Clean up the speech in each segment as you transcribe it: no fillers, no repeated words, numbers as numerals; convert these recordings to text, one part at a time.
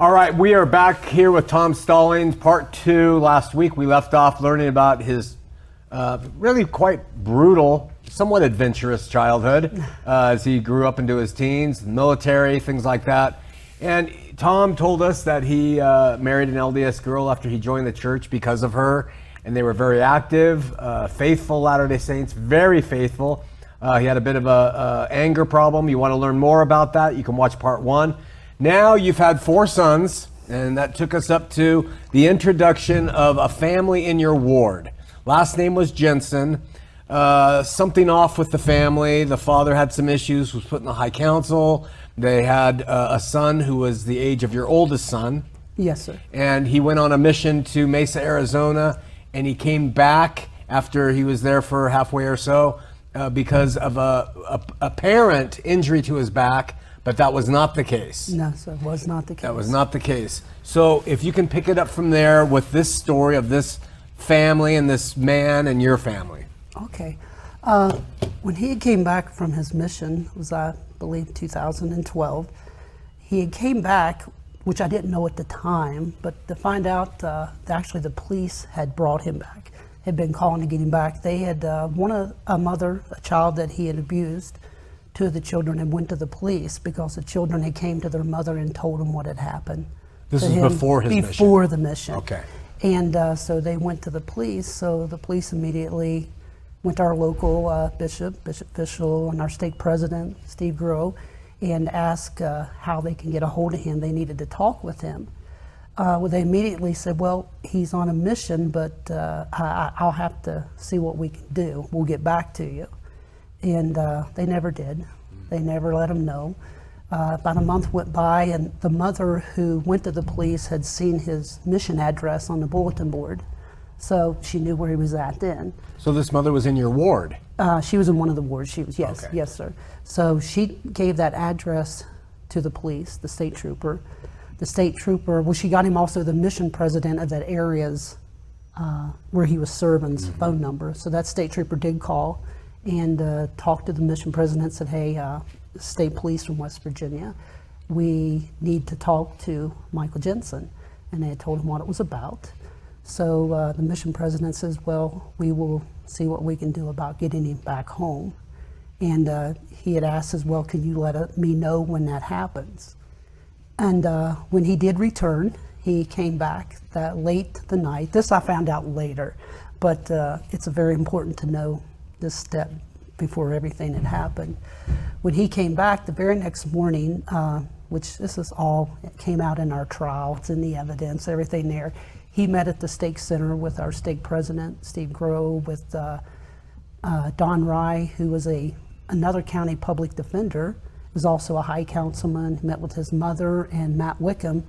All right, we are back here with Tom Stollings, part 2. Last week we left off learning about his really quite brutal, somewhat adventurous childhood as he grew up into his teens, military, things like that. And Tom told us that he married an LDS girl after he joined the church because of her, and they were very active, faithful Latter-day Saints, very faithful. He had a bit of a anger problem. You want to learn more about that, you can watch part 1. Now you've had 4 sons, and that took us up to the introduction of a family in your ward. Last name was Jensen. Something off with the family. The father had some issues, was put in the high council. They had a son who was the age of your oldest son. Yes, sir. And he went on a mission to Mesa, Arizona, and he came back after he was there for halfway or so because of a apparent injury to his back. But that was not the case. No, sir, was not the case. That was not the case. So if you can pick it up from there with this story of this family and this man and your family. Okay. When he came back from his mission, it was I believe 2012, he came back, which I didn't know at the time, but to find out actually the police had brought him back, had been calling to get him back. They had a child that he had abused. 2 of the children had went to the police because the children had came to their mother and told them what had happened. This is before his mission? Before the mission. Okay. And so they went to the police, so the police immediately went to our local Bishop Fishel, and our stake president, Steve Grow, and asked how they can get a hold of him. They needed to talk with him. Well, they immediately said, well, he's on a mission, but I'll have to see what we can do. We'll get back to you. And they never did. They never let him know. About a month went by, and the mother who went to the police had seen his mission address on the bulletin board, so she knew where he was at then. So this mother was in your ward? She was in one of the wards. She was, yes, okay. Yes, sir. So she gave that address to the police, the state trooper. The state trooper, well, she got him also the mission president of that area's where he was serving's phone number. So that state trooper did call and talked to the mission president, said, hey, state police from West Virginia, we need to talk to Michael Jenson. And they had told him what it was about. So the mission president says, well, we will see what we can do about getting him back home. And he had asked as well, can you let me know when that happens? And when he did return, he came back that late the night. This I found out later, but it's very important to know this step before everything had happened. When he came back the very next morning, which this is all, it came out in our trial, it's in the evidence, everything there. He met at the stake center with our stake president, Steve Grove, with Don Rye, who was another county public defender, was also a high councilman, met with his mother, and Matt Wickham,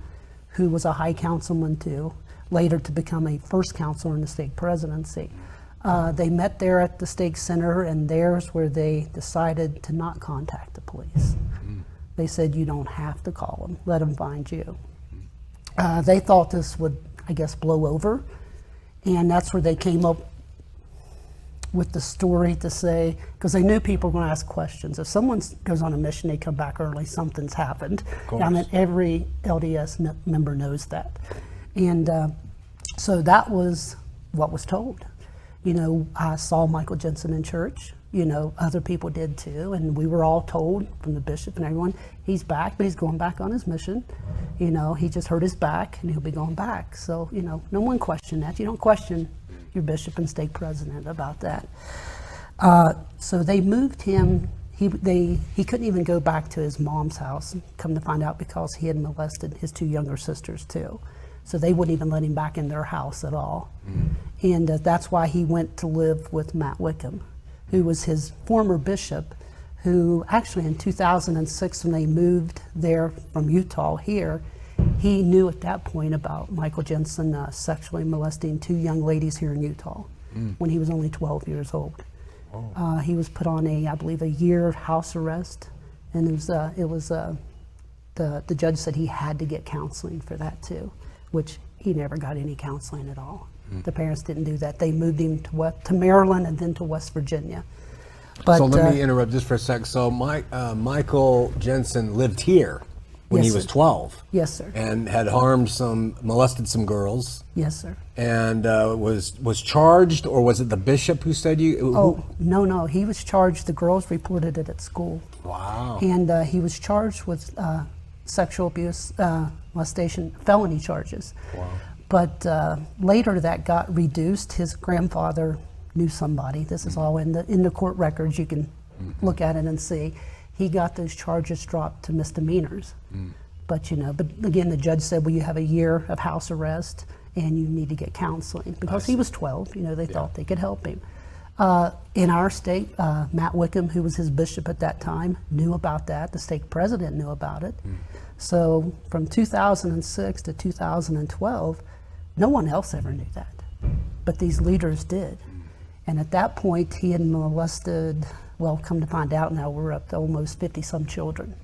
who was a high councilman too, later to become a first counselor in the stake presidency. They met there at the stake center, and there's where they decided to not contact the police. They said, you don't have to call them, let them find you. They thought this would, I guess, blow over, and that's where they came up with the story to say, because they knew people were going to ask questions. If someone goes on a mission, they come back early, something's happened. I mean, every LDS member knows that. And so that was what was told. You know, I saw Michael Jenson in church. You know, other people did too, and we were all told from the bishop and everyone, he's back, but he's going back on his mission. You know, he just hurt his back, and he'll be going back. So, you know, no one questioned that. You don't question your bishop and stake president about that. So they moved him. He couldn't even go back to his mom's house, come to find out, because he had molested his 2 younger sisters too. So they wouldn't even let him back in their house at all. And that's why he went to live with Matt Wickham, who was his former bishop, who actually in 2006, when they moved there from Utah here, he knew at that point about Michael Jenson sexually molesting 2 young ladies here in Utah when he was only 12 years old. Oh. He was put on I believe, a year house arrest, and the judge said he had to get counseling for that too, which he never got any counseling at all. The parents didn't do that. They moved him to Maryland and then to West Virginia. But, so let me interrupt just for a sec. So Michael Jenson lived here when Yes, he was sir. 12. Yes, sir. And had molested some girls, Yes, sir. and was charged, or was it the bishop who said you? Oh, no, he was charged. The girls reported it at school. Wow. And he was charged with sexual abuse, molestation, felony charges. Wow. But later that got reduced. His grandfather knew somebody. This is all in the court records. You can look at it and see. He got those charges dropped to misdemeanors. But again, the judge said, well, you have a year of house arrest and you need to get counseling, because he was 12. They thought they could help him. In our state, Matt Wickham, who was his bishop at that time, knew about that. The stake president knew about it. So from 2006 to 2012, no one else ever knew that, but these leaders did. And at that point, he had molested, well, come to find out now, we're up to almost 50-some children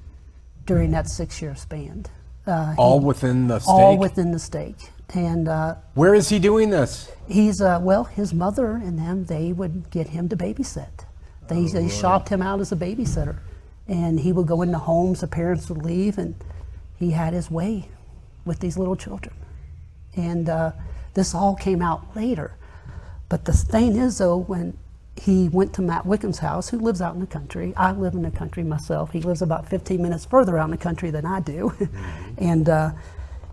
during that 6-year span. All within the stake? All within the stake. And where is he doing this? he's, his mother and them, they would get him to babysit. They shopped him out as a babysitter. And he would go into homes, the parents would leave, and he had his way with these little children. And this all came out later. But the thing is, though, when he went to Matt Wickham's house, who lives out in the country. I live in the country myself. He lives about 15 minutes further out in the country than I do. And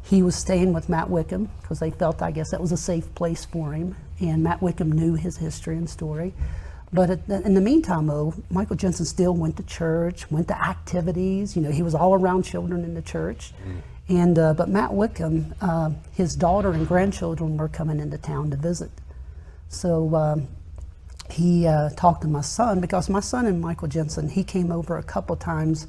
he was staying with Matt Wickham because they felt, I guess, that was a safe place for him. And Matt Wickham knew his history and story. But in the meantime, though, Michael Jenson still went to church, went to activities. He was all around children in the church. And but Matt Wickham, his daughter and grandchildren were coming into town to visit. So he talked to my son, because my son and Michael Jenson, he came over a couple times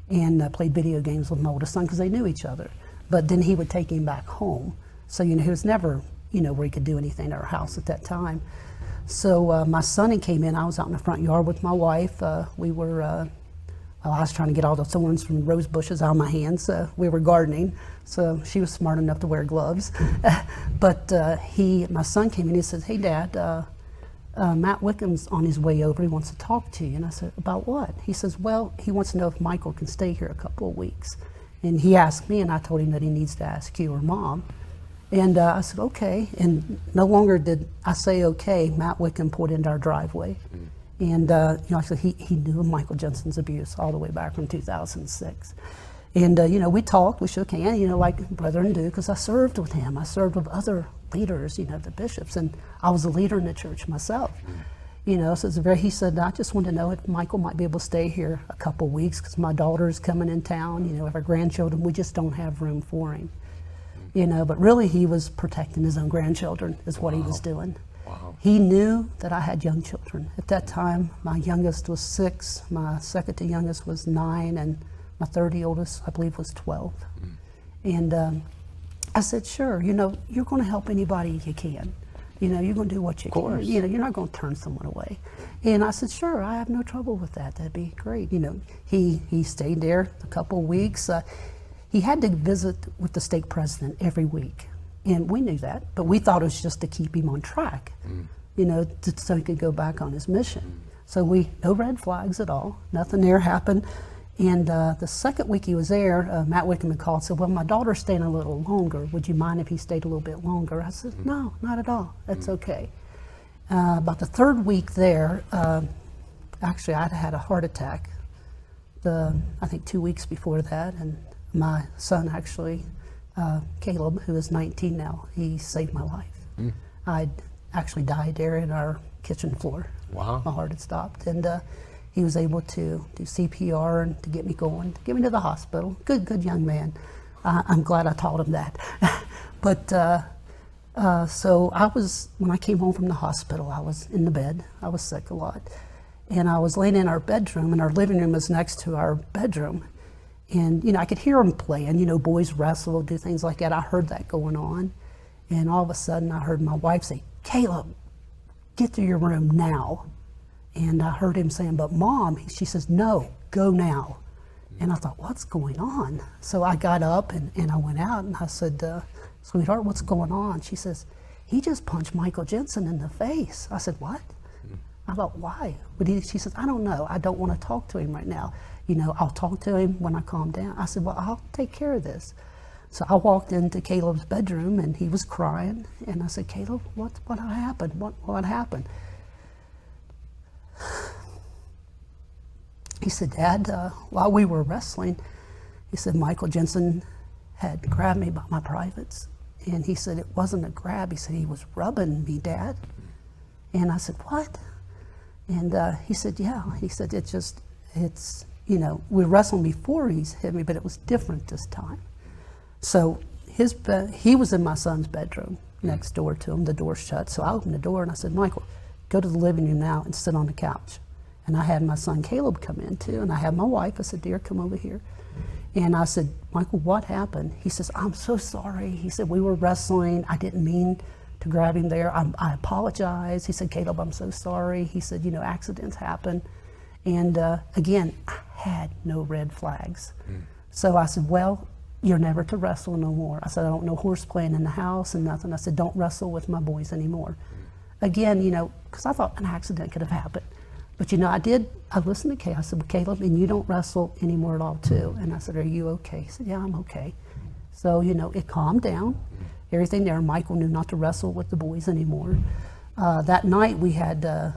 and played video games with my oldest son because they knew each other. But then he would take him back home. So he was never, where he could do anything at our house at that time. So my son came in. I was out in the front yard with my wife. We were, I was trying to get all the thorns from rose bushes out of my hands. We were gardening, so she was smart enough to wear gloves. But my son came in. He says, "Hey, Dad, Matt Wickham's on his way over. He wants to talk to you." And I said, "About what?" He says, "Well, he wants to know if Michael can stay here a couple of weeks." And he asked me, and I told him that he needs to ask you or Mom. And I said, okay. And no longer did I say okay, Matt Wickham pulled into our driveway. And actually he knew of Michael Jenson's abuse all the way back from 2006. And we talked, we shook hands, like brethren do, because I served with him. I served with other leaders, the bishops, and I was a leader in the church myself. So he said, "I just wanted to know if Michael might be able to stay here a couple weeks because my daughter's coming in town, with our grandchildren. We just don't have room for him." But really he was protecting his own grandchildren is what he was doing. Wow. He knew that I had young children. At that time, my youngest was 6, my second to youngest was 9, and my third oldest, I believe, was 12. And I said, "Sure, you're going to help anybody you can. You're going to do what you can. You're not going to turn someone away." And I said, "Sure, I have no trouble with that. That'd be great." He stayed there a couple of weeks. He had to visit with the stake president every week. And we knew that, but we thought it was just to keep him on track, so he could go back on his mission. So no red flags at all. Nothing there happened. And the second week he was there, Matt Wickham had called and said, "Well, my daughter's staying a little longer. Would you mind if he stayed a little bit longer?" I said, "No, not at all. That's okay." About the third week there, actually I'd had a heart attack, I think 2 weeks before that. And my son actually, Caleb, who is 19 now, he saved my life. I'd actually died there in our kitchen floor. Wow. My heart had stopped. And he was able to do CPR and to get me going, to get me to the hospital. Good young man. I'm glad I taught him that. But so when I came home from the hospital, I was in the bed. I was sick a lot. And I was laying in our bedroom, and our living room was next to our bedroom. And, I could hear them playing, boys wrestle, do things like that. I heard that going on. And all of a sudden I heard my wife say, "Caleb, get to your room now." And I heard him saying, "But Mom," she says, "No, go now." And I thought, what's going on? So I got up and I went out and I said, "Sweetheart, what's going on?" She says, "He just punched Michael Jenson in the face." I said, "What?" I thought, why? But she says, I don't know. I don't want to talk to him right now. I'll talk to him when I calm down. I said, well, I'll take care of this. So I walked into Caleb's bedroom and he was crying. And I said, Caleb, what happened? What happened? He said, Dad, while we were wrestling, he said, Michael Jenson had grabbed me by my privates. And he said, it wasn't a grab. He said, he was rubbing me, Dad. And I said, what? And he said, yeah. He said, we wrestled before he's hit me, but it was different this time. So he was in my son's bedroom next door to him, the door shut. So I opened the door and I said, Michael, go to the living room now and sit on the couch. And I had my son Caleb come in too, and I had my wife. I said, dear, come over here. And I said, Michael, what happened? He says, I'm so sorry. He said, we were wrestling. I didn't mean to grab him there. I apologize. He said, Caleb, I'm so sorry. He said, accidents happen. And again, I had no red flags. So I said, well, you're never to wrestle no more. I said, I don't know horse playing in the house and nothing. I said, don't wrestle with my boys anymore. Again, because I thought an accident could have happened. But I listened to Caleb. I said, well, Caleb, and you don't wrestle anymore at all too. And I said, are you okay? He said, yeah, I'm okay. So, it calmed down. Everything there. Michael knew not to wrestle with the boys anymore. That night we had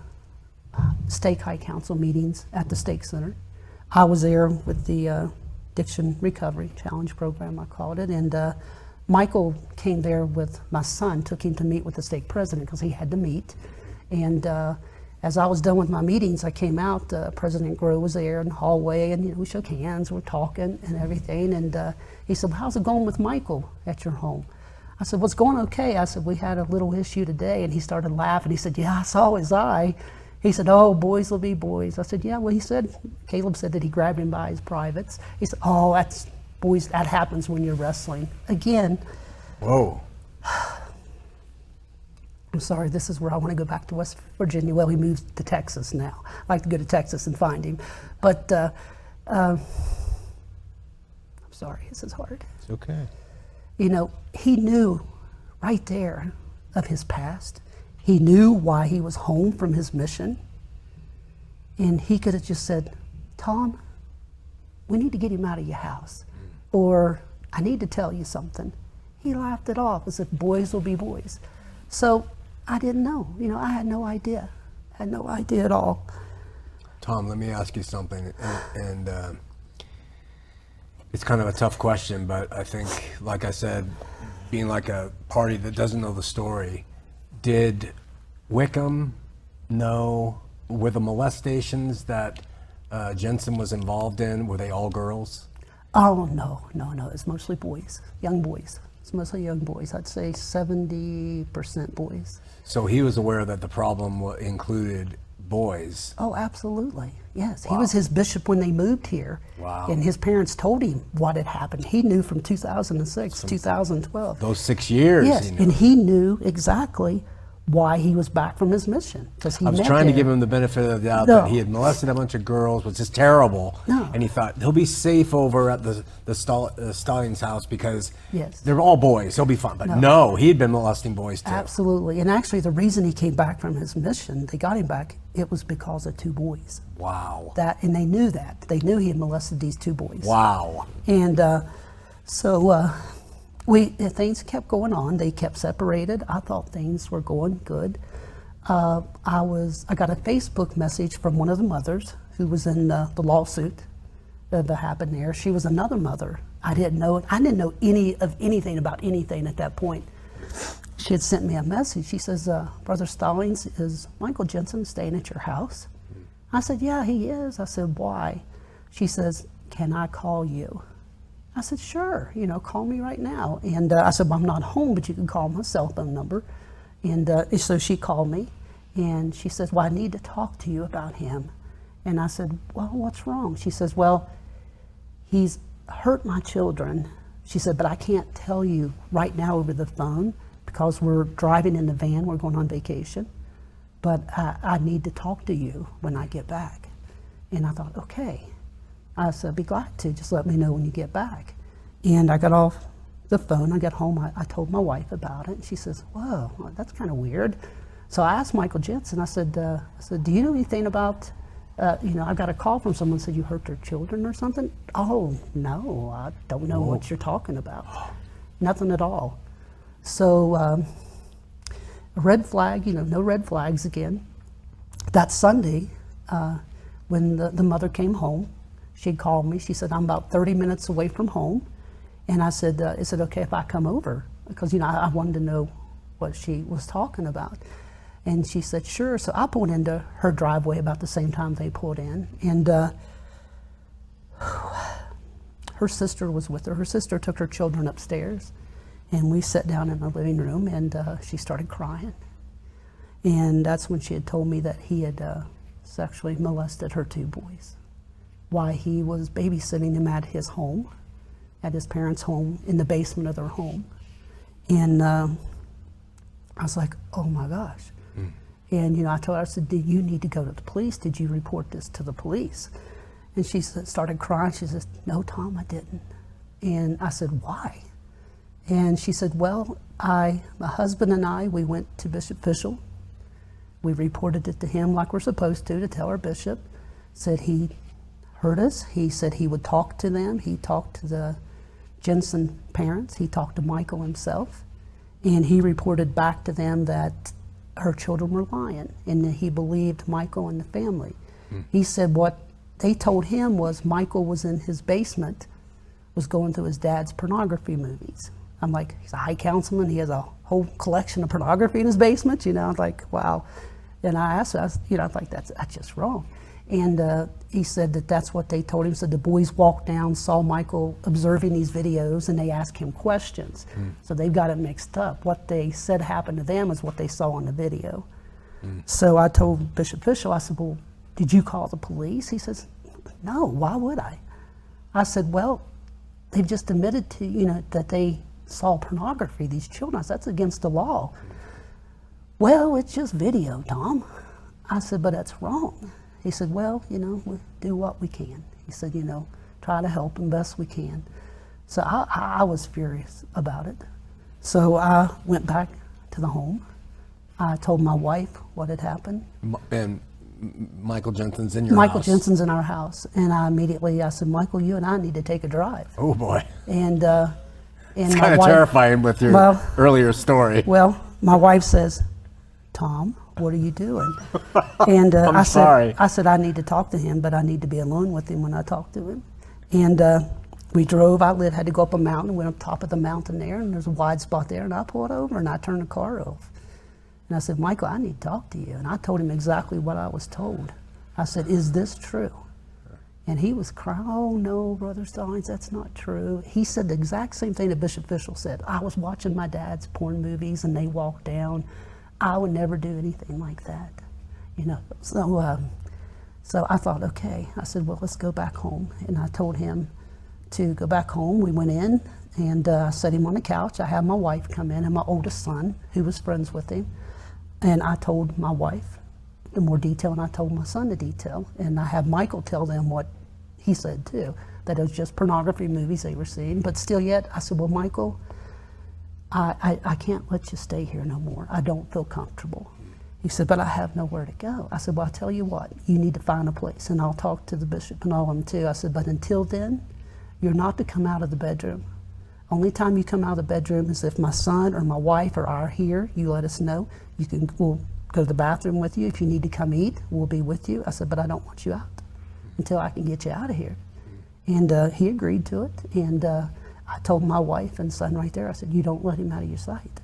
stake high council meetings at the stake center. I was there with the addiction recovery challenge program, I called it. And Michael came there with my son, took him to meet with the stake president because he had to meet. And as I was done with my meetings, I came out, President Groh was there in the hallway, and we shook hands, we're talking and everything. And he said, well, how's it going with Michael at your home? I said, well, it's going okay. I said, we had a little issue today. And he started laughing. He said, yeah, I saw his eye. He said, oh, boys will be boys. I said, yeah, well, Caleb said that he grabbed him by his privates. He said, oh, that's boys, that happens when you're wrestling. Again. Whoa. I'm sorry, this is where I want to go back to West Virginia. Well, he moved to Texas now. I'd like to go to Texas and find him. But I'm sorry, this is hard. It's okay. He knew right there of his past. He knew why he was home from his mission. And he could have just said, Tom, we need to get him out of your house. Or I need to tell you something. He laughed it off as if boys will be boys. So I didn't know. I had no idea. I had no idea at all. Tom, let me ask you something. And it's kind of a tough question, but I think, like I said, being like a party that doesn't know the story, did Wickham know, were the molestations that Jenson was involved in, were they all girls? Oh, no. It's mostly boys, young boys. It's mostly young boys. I'd say 70% boys. So he was aware that the problem included boys. Oh, absolutely. Yes. Wow. He was his bishop when they moved here. Wow. And his parents told him what had happened. He knew from 2006, 2012. Those 6 years. Yes, He knew. and he knew exactly why he was back from his mission. I was trying to give him the benefit of the doubt that he had molested a bunch of girls, which is terrible. No. And he thought, he'll be safe over at the Stollings house because Yes. they're all boys. He'll be fine. But no, he had been molesting boys too. Absolutely. And actually the reason he came back from his mission, they got him back, it was because of 2 boys. Wow. And they knew that. They knew he had molested these 2 boys. Wow. And things kept going on. They kept separated. I thought things were going good. I got a Facebook message from one of the mothers who was in the lawsuit that happened there. She was another mother. I didn't know anything about anything at that point. She had sent me a message. She says, Brother Stollings, is Michael Jenson staying at your house? I said, yeah, he is. I said, why? She says, can I call you? I said, sure, call me right now. And I said, well, I'm not home, but you can call my cell phone number. And so she called me, and she says, well, I need to talk to you about him. And I said, well, what's wrong? She says, well, he's hurt my children. She said, but I can't tell you right now over the phone because we're driving in the van, we're going on vacation. But I need to talk to you when I get back. And I thought, okay. I said, be glad to, just let me know when you get back. And I got off the phone, I got home, I told my wife about it, and she says, whoa, that's kind of weird. So I asked Michael Jenson, I said, do you know anything about, I got a call from someone said you hurt their children or something. Oh, no, I don't know what you're talking about. Nothing at all. So a red flag, no red flags again. That Sunday, when the mother came home, she called me. She said, I'm about 30 minutes away from home. And I said, is it okay if I come over? Because, I wanted to know what she was talking about. And she said, sure. So I pulled into her driveway about the same time they pulled in. And her sister was with her. Her sister took her children upstairs. And we sat down in the living room, and she started crying. And that's when she had told me that he had sexually molested her 2 boys while he was babysitting them at his home, at his parents' home, in the basement of their home. And I was like, oh my gosh. And I told her, I said, did you need to go to the police? Did you report this to the police? And she started crying. She said, no, Tom, I didn't. And I said, why? And she said, well, my husband and I, we went to Bishop Fishel. We reported it to him like we're supposed to tell our bishop. Said he hurt us. He said he would talk to them. He talked to the Jenson parents. He talked to Michael himself. And he reported back to them that her children were lying and that he believed Michael and the family. He said what they told him was Michael was in his basement, was going through his dad's pornography movies. I'm like, he's a high councilman. He has a whole collection of pornography in his basement. I'm like, wow. And I asked her, I was like, that's just wrong. And he said that's what they told him. So the boys walked down, saw Michael observing these videos, and they asked him questions. So they've got it mixed up. What they said happened to them is what they saw on the video. So I told Bishop Fishel, I said, well, did you call the police? He says, no, why would I? I said, well, they've just admitted to, that they saw pornography, these children. I said, that's against the law. Well, it's just video, Tom. I said, but that's wrong. He said, well, we do what we can. He said, try to help them best we can. So I was furious about it. So I went back to the home. I told my wife what had happened. And Michael Jenson's in your house? Michael Jenson's in our house. And I said, Michael, you and I need to take a drive. Oh, boy. And it's kind of terrifying with your earlier story. Well, my wife says, Tom, what are you doing? And I'm sorry. I said, I need to talk to him, but I need to be alone with him when I talk to him. And we drove. Had to go up a mountain. Went up top of the mountain there, and there's a wide spot there. And I pulled over, and I turned the car off. And I said, Michael, I need to talk to you. And I told him exactly what I was told. I said, is this true? And he was crying, oh, no, Brother Stollings, that's not true. He said the exact same thing that Bishop Fishel said. I was watching my dad's porn movies, and they walked down. I would never do anything like that, So I thought, okay. I said, well, let's go back home. And I told him to go back home. We went in, and I set him on the couch. I had my wife come in and my oldest son, who was friends with him. And I told my wife the more detail, and I told my son the detail. And I had Michael tell them what he said, too, that it was just pornography movies they were seeing. But still yet, I said, well, Michael, I can't let you stay here no more. I don't feel comfortable. He said, but I have nowhere to go. I said, well, I'll tell you what, you need to find a place, and I'll talk to the bishop and all of them too. I said, but until then, you're not to come out of the bedroom. Only time you come out of the bedroom is if my son or my wife or I are here, you let us know. We'll go to the bathroom with you. If you need to come eat, we'll be with you. I said, but I don't want you out until I can get you out of here. And he agreed to it, and I told my wife and son right there, I said, you don't let him out of your sight.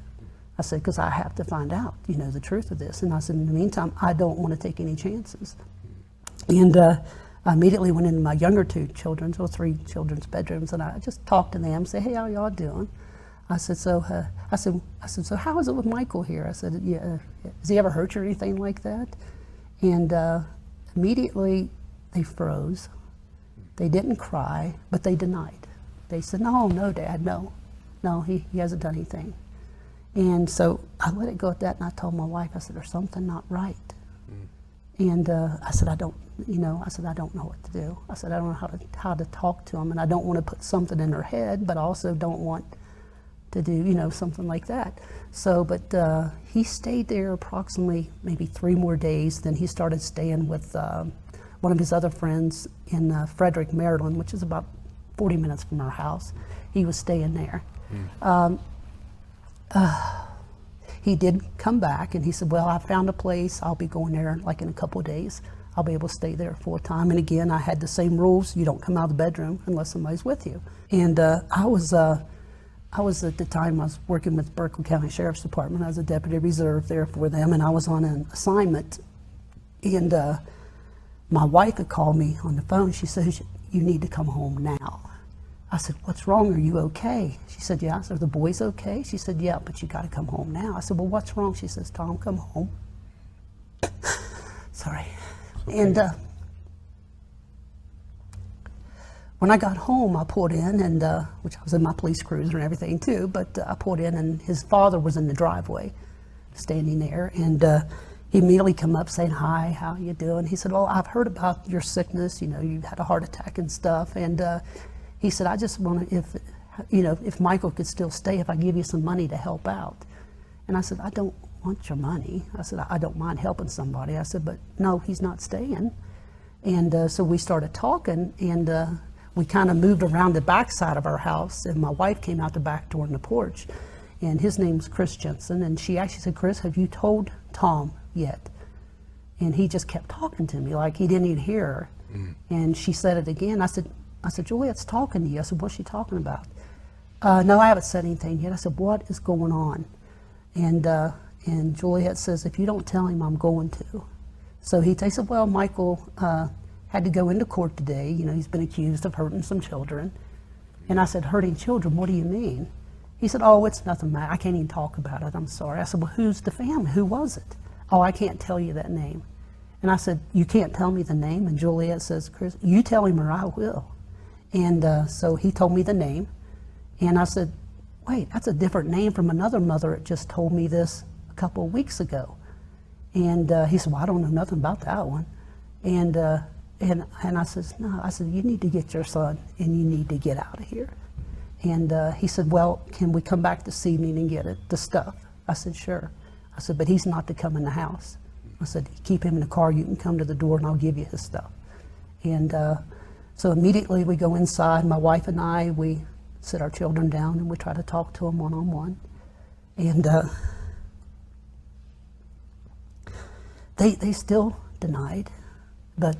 I said, because I have to find out, the truth of this. And I said, in the meantime, I don't want to take any chances. And I immediately went into my younger 2 children's, or 3 children's bedrooms, and I just talked to them, say, hey, how y'all doing? I said, so how is it with Michael here? I said, yeah, has he ever hurt you or anything like that? And immediately they froze. They didn't cry, but they denied. They said, no, Dad, no, he hasn't done anything. And so I let it go at that, and I told my wife, I said, there's something not right. And I said, I don't know what to do. I said, I don't know how to talk to them, and I don't want to put something in their head, but I also don't want to do, something like that. So, but he stayed there approximately maybe 3 more days. Then he started staying with one of his other friends in Frederick, Maryland, which is about 40 minutes from our house. He was staying there. He did come back and he said, well, I found a place. I'll be going there like in a couple of days. I'll be able to stay there full time. And again, I had the same rules. You don't come out of the bedroom unless somebody's with you. And I was at the time, I was working with Berkeley County Sheriff's Department. I was a deputy reserve there for them, and I was on an assignment. And my wife had called me on the phone. She says, you need to come home now. I said, what's wrong? Are you okay? She said, yeah. I said, are the boys okay? She said, yeah, but you got to come home now. I said, well, what's wrong? She says, Tom, come home. Sorry. Okay. And when I got home, I pulled in, and which I was in my police cruiser and everything too, but I pulled in, and his father was in the driveway standing there, and he immediately come up saying, hi, how you doing? He said, well, I've heard about your sickness, you had a heart attack and stuff, and he said, I just want to, if Michael could still stay, if I give you some money to help out. And I said, I don't want your money. I said, I don't mind helping somebody. I said, but no, he's not staying. And so we started talking, and we kind of moved around the back side of our house, and my wife came out the back door in the porch, and his name's Chris Jensen, and she actually said, Chris, have you told Tom yet? And he just kept talking to me like he didn't even hear her. And she said it again. I said, Juliet's talking to you. I said, what's she talking about? No, I haven't said anything yet. I said, what is going on? And Juliet says, if you don't tell him, I'm going to. So he said, well, Michael had to go into court today. He's been accused of hurting some children. And I said, hurting children, what do you mean? He said, oh, it's nothing, Matt. I can't even talk about it. I'm sorry. I said, well, who's the family? Who was it? Oh, I can't tell you that name. And I said, you can't tell me the name? And Juliet says, Chris, you tell him or I will. And so he told me the name. And I said, wait, that's a different name from another mother that just told me this a couple of weeks ago. And he said, well, I don't know nothing about that one. And I said, no. I said, you need to get your son, and you need to get out of here. And he said, well, can we come back this evening and get the stuff? I said, sure. I said, but he's not to come in the house. I said, keep him in the car. You can come to the door, and I'll give you his stuff. And so immediately we go inside. My wife and I, we sit our children down, and we try to talk to them one-on-one. And they still denied, but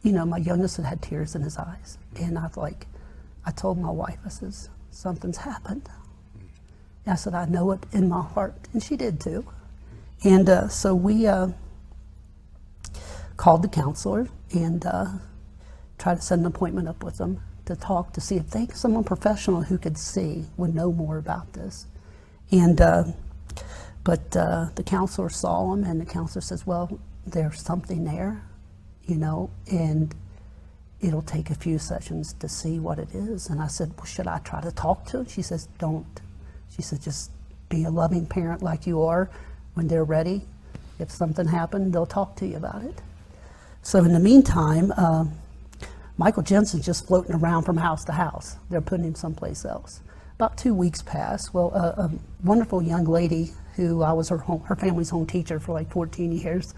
my youngest had tears in his eyes, and I told my wife, I says, something's happened. And I said, I know it in my heart, and she did too. And so we called the counselor and tried to set an appointment up with them to talk, to see if someone professional who could see would know more about this. And but the counselor saw him, and the counselor says, well, there's something there, and it'll take a few sessions to see what it is. And I said, well, should I try to talk to him? She says, don't. She said, just be a loving parent like you are. When they're ready, if something happened, they'll talk to you about it. So in the meantime, Michael Jensen's just floating around from house to house. They're putting him someplace else. About 2 weeks passed. Well, a wonderful young lady who I was her family's home teacher for like 14 years.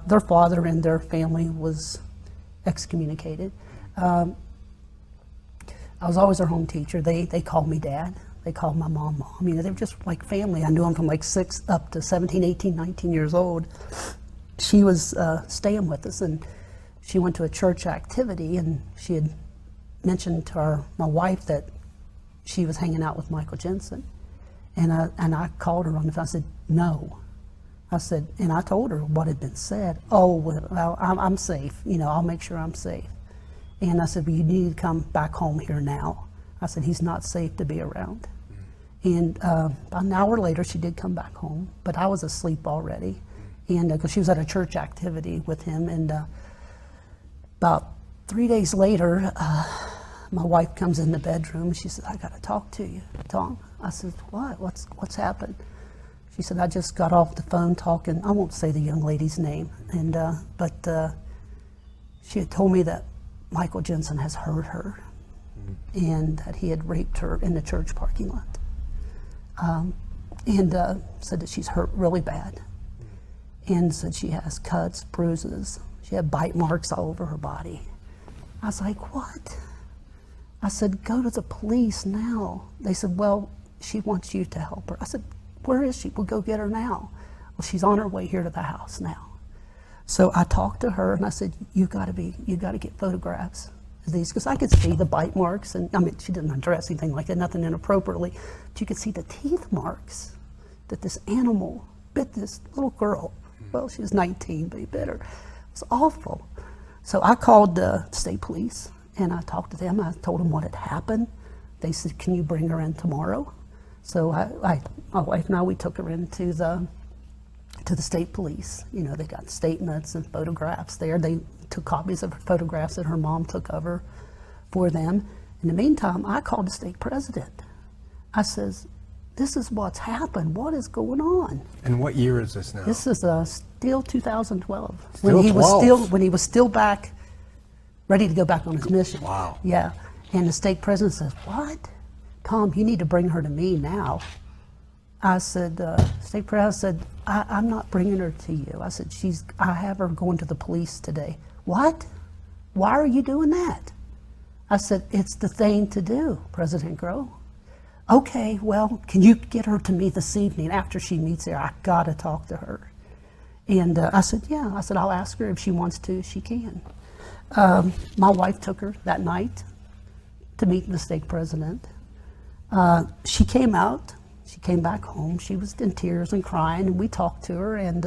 Their father and their family was excommunicated. I was always their home teacher. They called me dad. They called my mom. They were just like family. I knew them from like 6 up to 17, 18, 19 years old. She was staying with us, and she went to a church activity, and she had mentioned to my wife that she was hanging out with Michael Jensen. And I called her on the phone. I said, no. I said, and I told her what had been said. Oh, well, I'm safe. I'll make sure I'm safe. And I said, well, you need to come back home here now. I said, he's not safe to be around. And about an hour later, she did come back home, but I was asleep already. And because she was at a church activity with him. And about 3 days later, my wife comes in the bedroom. She said, I got to talk to you, Tom. I said, what? What's happened? She said, I just got off the phone talking. I won't say the young lady's name. And but she had told me that Michael Jensen has hurt her and that he had raped her in the church parking lot. and said that she's hurt really bad, and said she has cuts, bruises. She had bite marks all over her body. I was like, what? I said, go to the police now. They said, well, she wants you to help her. I said, where is she? We'll go get her now. Well, she's on her way here to the house now. So I talked to her and I said, you gotta get photographs of these, because I could see the bite marks, and I mean, she didn't undress anything like that, nothing inappropriately, but you could see the teeth marks that this animal bit this little girl. Well, she was 19, but he bit her. It was awful. So I called the state police and I talked to them. I told them what had happened. They said, can you bring her in tomorrow? So my wife and I, we took her into the state police. You know, they got statements and photographs there. They took copies of her photographs that her mom took of her for them. In the meantime, I called the state president. I says, this is what's happened. What is going on? And what year is this now? This is still 2012. Still when he was still back, ready to go back on his mission. Wow. Yeah. And the state president says, what? Tom, you need to bring her to me now. I said, state president said, I'm not bringing her to you. I said, I have her going to the police today. What? Why are you doing that? I said, it's the thing to do, President Grow. Okay, well, can you get her to me this evening after she meets there? I gotta talk to her. And I said, yeah. I said, I'll ask her if she wants to, she can. My wife took her that night to meet the state president. She came out, she came back home. She was in tears and crying, and we talked to her, and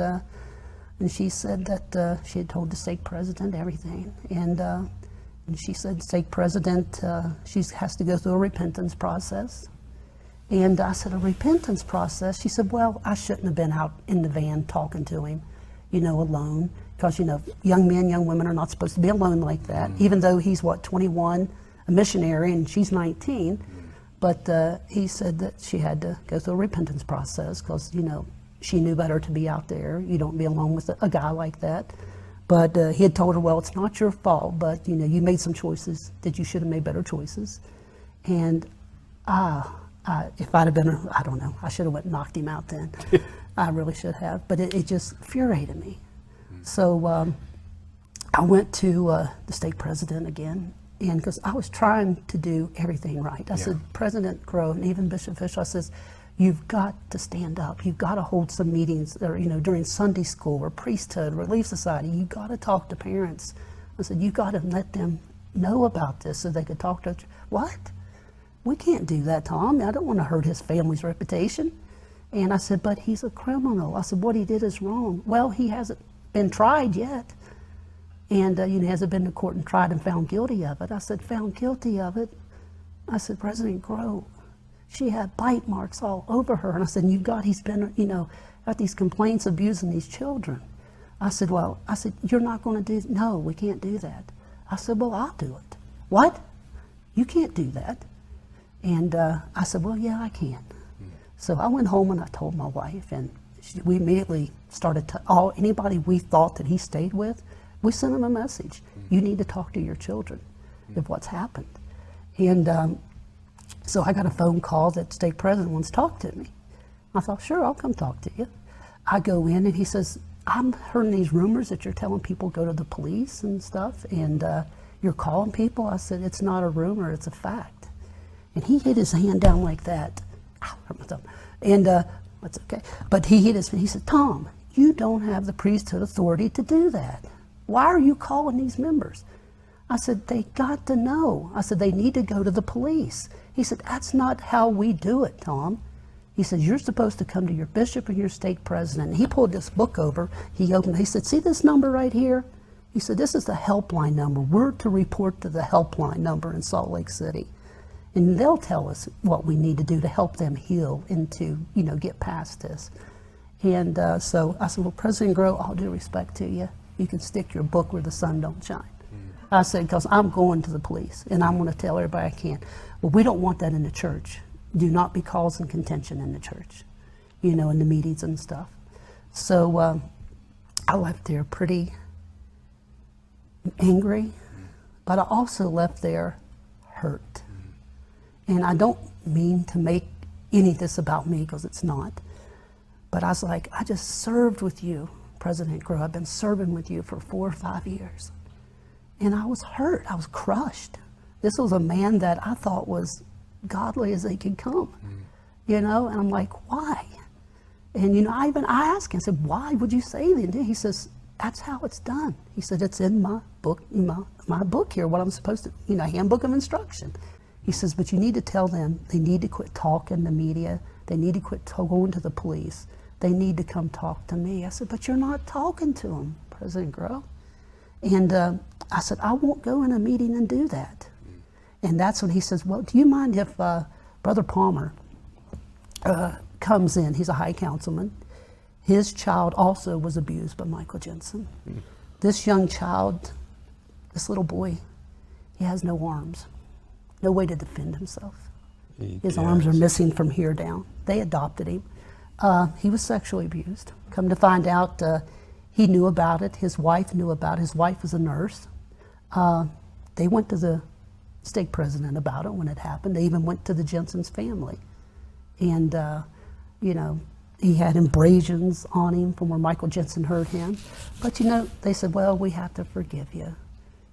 she said that she had told the state president everything. And she said, state president, she has to go through a repentance process. And I said, a repentance process? She said, well, I shouldn't have been out in the van talking to him, you know, alone. Because, you know, young men, young women are not supposed to be alone like that, even though he's, 21, a missionary, and she's 19. But he said that she had to go through a repentance process because, you know, she knew better to be out there. You don't be alone with a guy like that. But he had told her, well, it's not your fault, but, you know, you made some choices that you should have made better choices. And if I'd have been, I don't know, I should have went and knocked him out then. I really should have. But it just infuriated me. So I went to the state president again, and because I was trying to do everything right. I said, President Grow, and even Bishop Fish, I says, you've got to stand up. You've got to hold some meetings, or, you know, during Sunday school or priesthood, Relief Society. You've got to talk to parents. I said, you've got to let them know about this so they could talk to. What? We can't do that, Tom. I don't want to hurt his family's reputation. And I said, but he's a criminal. I said, what he did is wrong. Well, he hasn't been tried yet. And, you know, hasn't been to court and tried and found guilty of it. I said, found guilty of it? I said, President Grow, she had bite marks all over her. And I said, he's been, you know, got these complaints abusing these children. I said, you're not going to do, no, we can't do that. I said, well, I'll do it. What? You can't do that. And I said, well, yeah, I can. So I went home and I told my wife, and we immediately started to, anybody we thought that he stayed with, we sent him a message. You need to talk to your children of what's happened. And so I got a phone call that the state president wants to talk to me. I thought, sure, I'll come talk to you. I go in and he says, I'm hearing these rumors that you're telling people go to the police and stuff, and you're calling people. I said, it's not a rumor, it's a fact. And he hit his hand down like that. Ow, hurt my thumb. And that's okay. But he said, Tom, you don't have the priesthood authority to do that. Why are you calling these members? I said, they got to know. I said, they need to go to the police. He said, that's not how we do it, Tom. He said, you're supposed to come to your bishop and your state president. And he pulled this book over. He opened it. He said, see this number right here? He said, this is the helpline number. We're to report to the helpline number in Salt Lake City. And they'll tell us what we need to do to help them heal and to, you know, get past this. And so I said, well, President Grow, all due respect to you, you can stick your book where the sun don't shine. I said, because I'm going to the police and I'm going to tell everybody I can. Well, we don't want that in the church. Do not be causing contention in the church, you know, in the meetings and stuff. So I left there pretty angry, but I also left there hurt. And I don't mean to make any of this about me, because it's not. But I was like, I just served with you, President Grow. I've been serving with you for 4 or 5 years. And I was hurt. I was crushed. This was a man that I thought was godly as they could come, you know? And I'm like, why? And, you know, I asked him, I said, why would you say that? He says, that's how it's done. He said, it's in my book, my book here, what I'm supposed to, you know, handbook of instruction. He says, but you need to tell them they need to quit talking to media. They need to quit going to the police. They need to come talk to me. I said, but you're not talking to them, President Grow. And I said, I won't go in a meeting and do that. And that's when he says, well, do you mind if Brother Palmer comes in? He's a high councilman. His child also was abused by Michael Jenson. This young child, this little boy, he has no arms, no way to defend himself. His arms are missing from here down. They adopted him. He was sexually abused. Come to find out, he knew about it. His wife knew about it. His wife was a nurse. They went to the stake president about it when it happened. They even went to the Jenson's family. And, you know, he had abrasions on him from where Michael Jenson hurt him. But, you know, they said, well, we have to forgive you.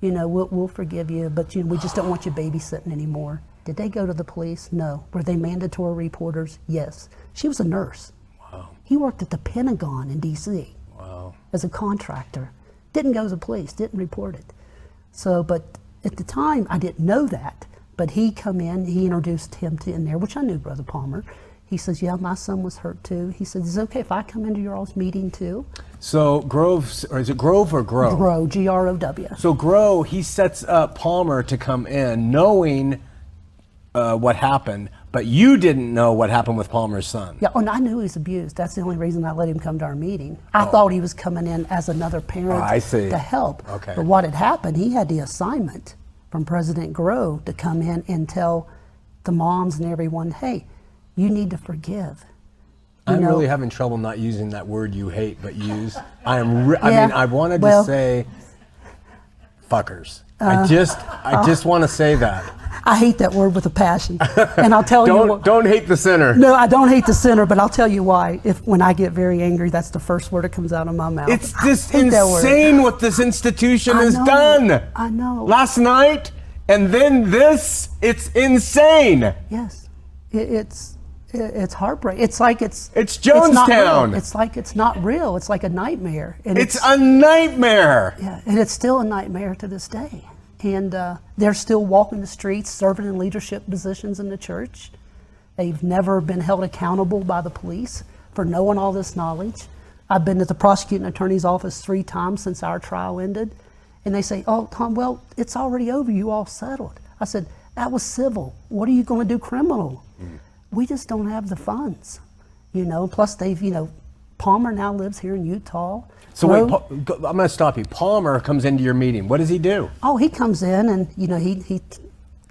You know, we'll forgive you, but you know, we just don't want you babysitting anymore. Did they go to the police? No. Were they mandatory reporters? Yes. She was a nurse. Wow. He worked at the Pentagon in D.C. Wow. As a contractor. Didn't go to the police, didn't report it. So, but at the time, I didn't know that. But he come in, he introduced him to in there, which I knew Brother Palmer. He says, yeah, my son was hurt too. He says, is it okay if I come into your all's meeting too? So Grove, or is it Grove or Grow? Grow, G-R-O-W. So Grow, he sets up Palmer to come in knowing what happened, but you didn't know what happened with Palmer's son. Yeah, and I knew he was abused. That's the only reason I let him come to our meeting. I thought he was coming in as another parent I see. to help. Okay. But what had happened, he had the assignment from President Grow to come in and tell the moms and everyone, hey, you need to forgive. I'm really having trouble not using that word you hate, but use. I mean, I wanted to say fuckers. I just want to say that. I hate that word with a passion. And I'll tell you. Don't hate the sinner. No, I don't hate the sinner, but I'll tell you why. When I get very angry, that's the first word that comes out of my mouth. It's just insane what this institution has done. I know. Last night, and then this, it's insane. Yes. It's heartbreaking. It's like it's Jonestown. It's like it's not real. It's like a nightmare. And it's a nightmare. Yeah, and it's still a nightmare to this day. And they're still walking the streets, serving in leadership positions in the church. They've never been held accountable by the police for knowing all this knowledge. I've been at the prosecuting attorney's office 3 times since our trial ended. And they say, oh, Tom, well, it's already over. You all settled. I said, that was civil. What are you going to do criminal? We just don't have the funds, you know. Plus, they've, you know, Palmer now lives here in Utah. So wait, I'm going to stop you. Palmer comes into your meeting. What does he do? Oh, he comes in and, you know, he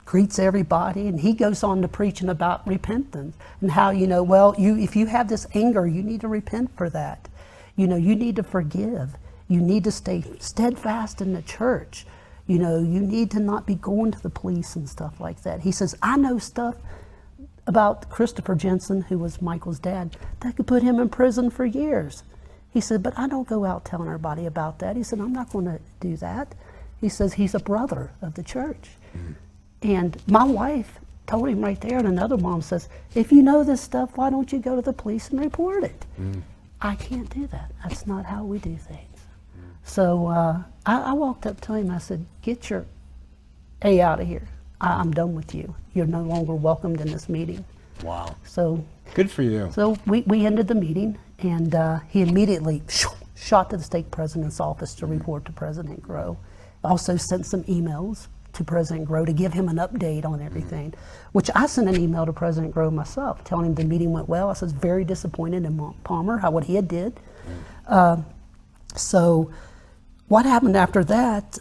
greets everybody, and he goes on to preaching about repentance and how, you know, well, if you have this anger, you need to repent for that. You know, you need to forgive. You need to stay steadfast in the church. You know, you need to not be going to the police and stuff like that. He says, I know stuff about Christopher Jenson, who was Michael's dad, that could put him in prison for years. He said, but I don't go out telling everybody about that. He said, I'm not going to do that. He says, he's a brother of the church. And my wife told him right there, and another mom says, if you know this stuff, why don't you go to the police and report it? I can't do that. That's not how we do things. So I walked up to him, I said, get your A out of here. I'm done with you. You're no longer welcomed in this meeting. Wow. So good for you. So we ended the meeting, and he immediately shot to the stake president's office to report to President Grow. Also sent some emails to President Grow to give him an update on everything, which I sent an email to President Grow myself, telling him the meeting went well. I was very disappointed in Mont Palmer, what he had did. So what happened after that,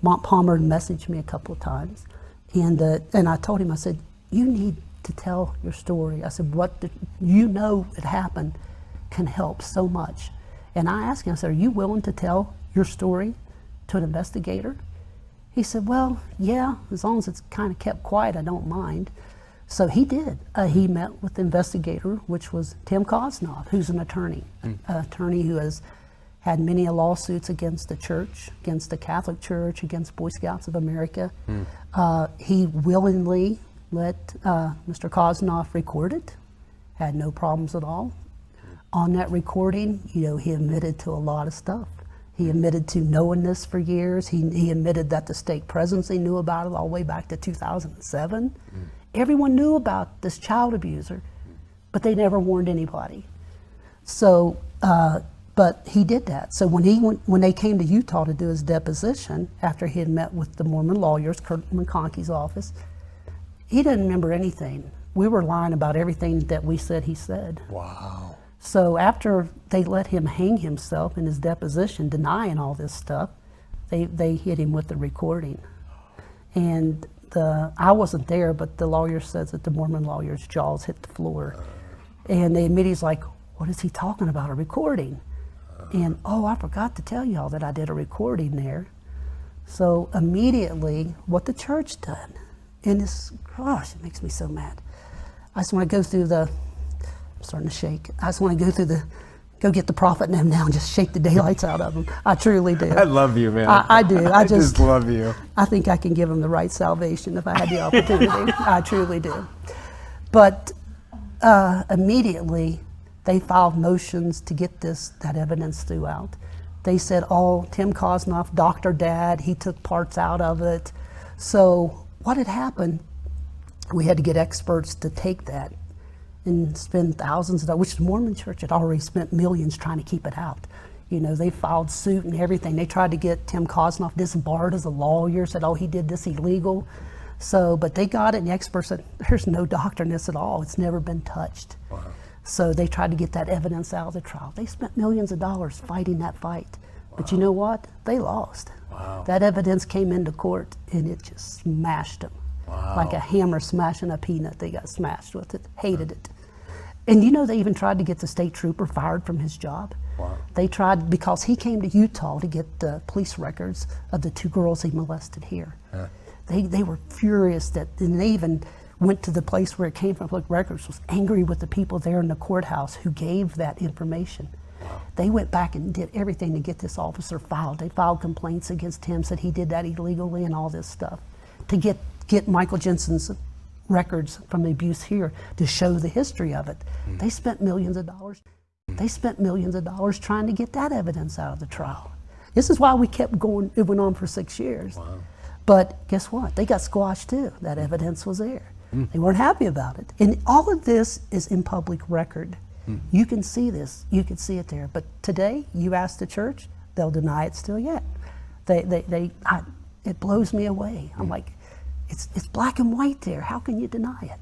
Mont Palmer messaged me a couple of times. And I told him, I said, you need to tell your story. I said, what you know it happened can help so much. And I asked him, I said, are you willing to tell your story to an investigator? He said, well, yeah, as long as it's kind of kept quiet, I don't mind. So he did. He met with the investigator, which was Tim Kosnoff, who's an attorney, attorney who has had many lawsuits against the church, against the Catholic Church, against Boy Scouts of America. He willingly let Mr. Kosnoff record it, had no problems at all. On that recording, he admitted to a lot of stuff. He admitted to knowing this for years. He admitted that the state presidency knew about it all the way back to 2007. Everyone knew about this child abuser, but they never warned anybody. So, but he did that. So when they came to Utah to do his deposition, after he had met with the Mormon lawyers, Kurt McConaughey's office, he didn't remember anything. We were lying about everything that we said he said. Wow. So after they let him hang himself in his deposition, denying all this stuff, they hit him with the recording. And I wasn't there, but the lawyer says that the Mormon lawyer's jaws hit the floor. And they admit, he's like, what is he talking about, a recording? And, I forgot to tell y'all that I did a recording there. So immediately, what the church done, and this, gosh, it makes me so mad. I just want to go through I'm starting to shake. I just want to go get the prophet in them now and just shake the daylights out of them. I truly do. I love you, man. I do. I just love you. I think I can give them the right salvation if I had the opportunity. I truly do. But immediately, they filed motions to get that evidence throughout. They said, Tim Kosnoff, Dr. Dad, he took parts out of it. So what had happened, we had to get experts to take that and spend thousands of dollars, which the Mormon Church had already spent millions trying to keep it out. They filed suit and everything. They tried to get Tim Kosnoff disbarred as a lawyer, said, he did this illegal. So, but they got it, and the experts said, there's no doctrine in this at all. It's never been touched. Wow. So they tried to get that evidence out of the trial. They spent millions of dollars fighting that fight. Wow. But you know what? They lost. Wow. That evidence came into court, and it just smashed them. Wow. Like a hammer smashing a peanut. They got smashed with it, hated it. And they even tried to get the state trooper fired from his job. Wow. They tried, because he came to Utah to get the police records of the 2 girls he molested here. Huh. They were furious and they even went to the place where it came from, public records, was angry with the people there in the courthouse who gave that information. Wow. They went back and did everything to get this officer filed. They filed complaints against him, said he did that illegally and all this stuff, to get Michael Jenson's records from the abuse here to show the history of it. They spent millions of dollars. They spent millions of dollars trying to get that evidence out of the trial. This is why we kept going. It went on for 6 years. Wow. But guess what? They got squashed too. That evidence was there. They weren't happy about it. And all of this is in public record. You can see this. You can see it there. But today, you ask the church, they'll deny it still yet. It blows me away. I'm like, it's black and white there. How can you deny it?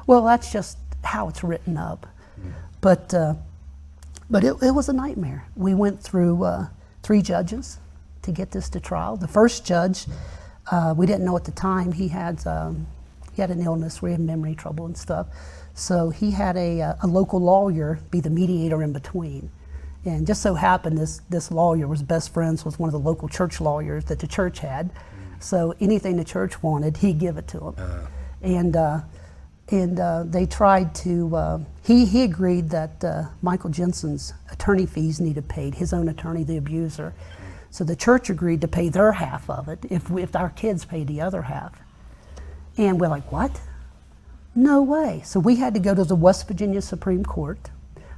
Well, that's just how it's written up. But it was a nightmare. We went through 3 judges to get this to trial. The first judge, we didn't know at the time, he had an illness where he had memory trouble and stuff. So he had a local lawyer be the mediator in between. And just so happened this lawyer was best friends with one of the local church lawyers that the church had. So anything the church wanted, he'd give it to them. And they tried to, he agreed that Michael Jenson's attorney fees needed paid, his own attorney, the abuser. So the church agreed to pay their half of it if our kids paid the other half. And we're like, what? No way. So we had to go to the West Virginia Supreme Court.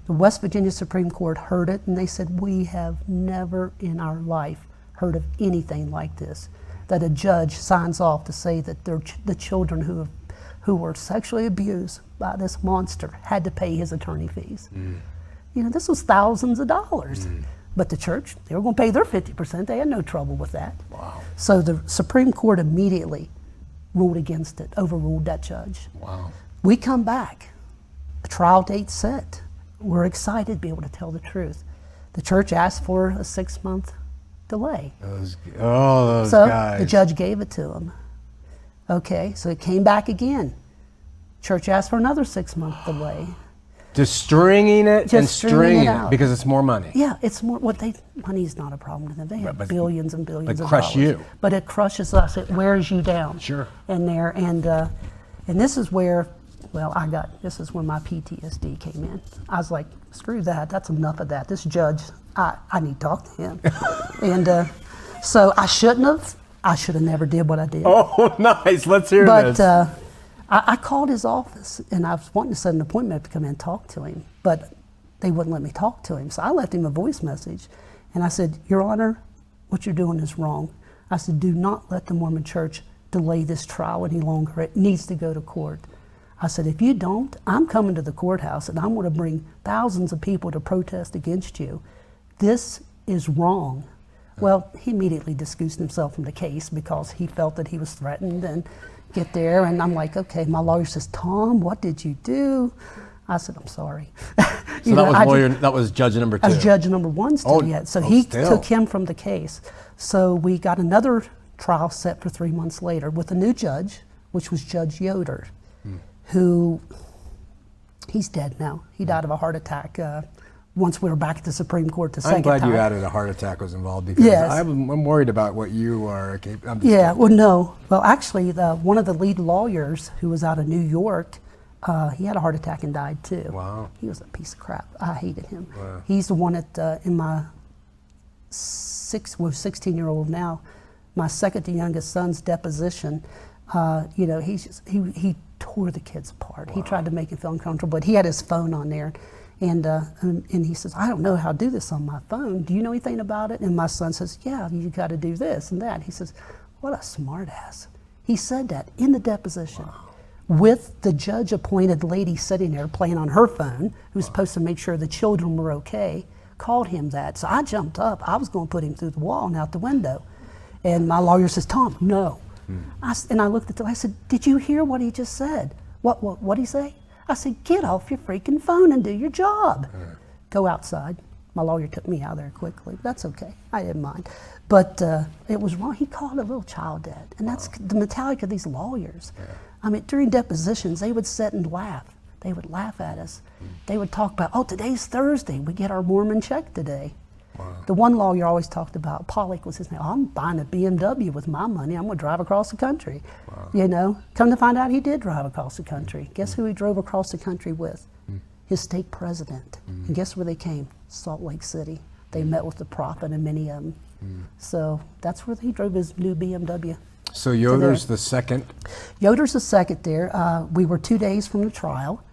The West Virginia Supreme Court heard it, and they said, we have never in our life heard of anything like this, that a judge signs off to say that the children who were sexually abused by this monster had to pay his attorney fees. This was thousands of dollars. But the church, they were going to pay their 50%. They had no trouble with that. Wow. So the Supreme Court immediately ruled against it, overruled that judge. Wow. We come back, a trial date set. We're excited to be able to tell the truth. The church asked for a 6-month delay. Those so guys. The judge gave it to them. Okay, so it came back again. Church asked for another 6-month delay. Just stringing it and stringing it because it's more money. Yeah, it's more. Money's not a problem to them. They have billions and billions of dollars. But crush you. But it crushes us. It wears you down. Sure. And this is where Well, this is when my PTSD came in. I was like, screw that, that's enough of that. This judge, I need to talk to him. And so I should have never did what I did. Oh, nice, let's hear But this. I called his office, and I was wanting to set an appointment to come in and talk to him, but they wouldn't let me talk to him. So I left him a voice message, and I said, Your Honor, what you're doing is wrong. I said, do not let the Mormon Church delay this trial any longer. It needs to go to court. I said, if you don't, I'm coming to the courthouse, and I'm going to bring thousands of people to protest against you. This is wrong. Well, he immediately discussed himself from the case because he felt that he was threatened and get there. And I'm like, okay, my lawyer says, Tom, what did you do? I said, I'm sorry. So that was judge number 2. I was judge number 1 still yet. So he still. took him from the case. So we got another trial set for 3 months later with a new judge, which was Judge Yoder, who, he's dead now. He died of a heart attack once we were back at the Supreme Court the second time. I'm glad you added a heart attack was involved because I'm worried about what you are. Well, no. Well, actually, one of the lead lawyers who was out of New York, he had a heart attack and died too. Wow. He was a piece of crap. I hated him. Wow. He's the one that, in my 16-year-old now, my second to youngest son's deposition, he tore the kids apart. Wow. He tried to make it feel uncomfortable, but he had his phone on there. And he says, I don't know how to do this on my phone. Do you know anything about it? And my son says, yeah, you got to do this and that. He says, what a smart ass. He said that in the deposition. Wow. With the judge-appointed lady sitting there playing on her phone, who's supposed to make sure the children were okay, called him that. So I jumped up. I was going to put him through the wall and out the window. And my lawyer says, Tom, no. And I looked at him. I said, did you hear what he just said? What'd he say? I said, get off your freaking phone and do your job. Go outside. My lawyer took me out there quickly. That's okay. I didn't mind. But it was wrong. He called a little child dead. And that's the mentality of these lawyers. Yeah. I mean, during depositions, they would sit and laugh. They would laugh at us. They would talk about, oh, today's Thursday. We get our Mormon check today. Wow. The one lawyer always talked about, Pollock was his name, I'm buying a BMW with my money. I'm going to drive across the country. Wow. Come to find out he did drive across the country. Guess who he drove across the country with? His state president. And guess where they came? Salt Lake City. They met with the prophet and many of them. So that's where he drove his new BMW. So Yoder's the second? Yoder's the second there. We were 2 days from the trial.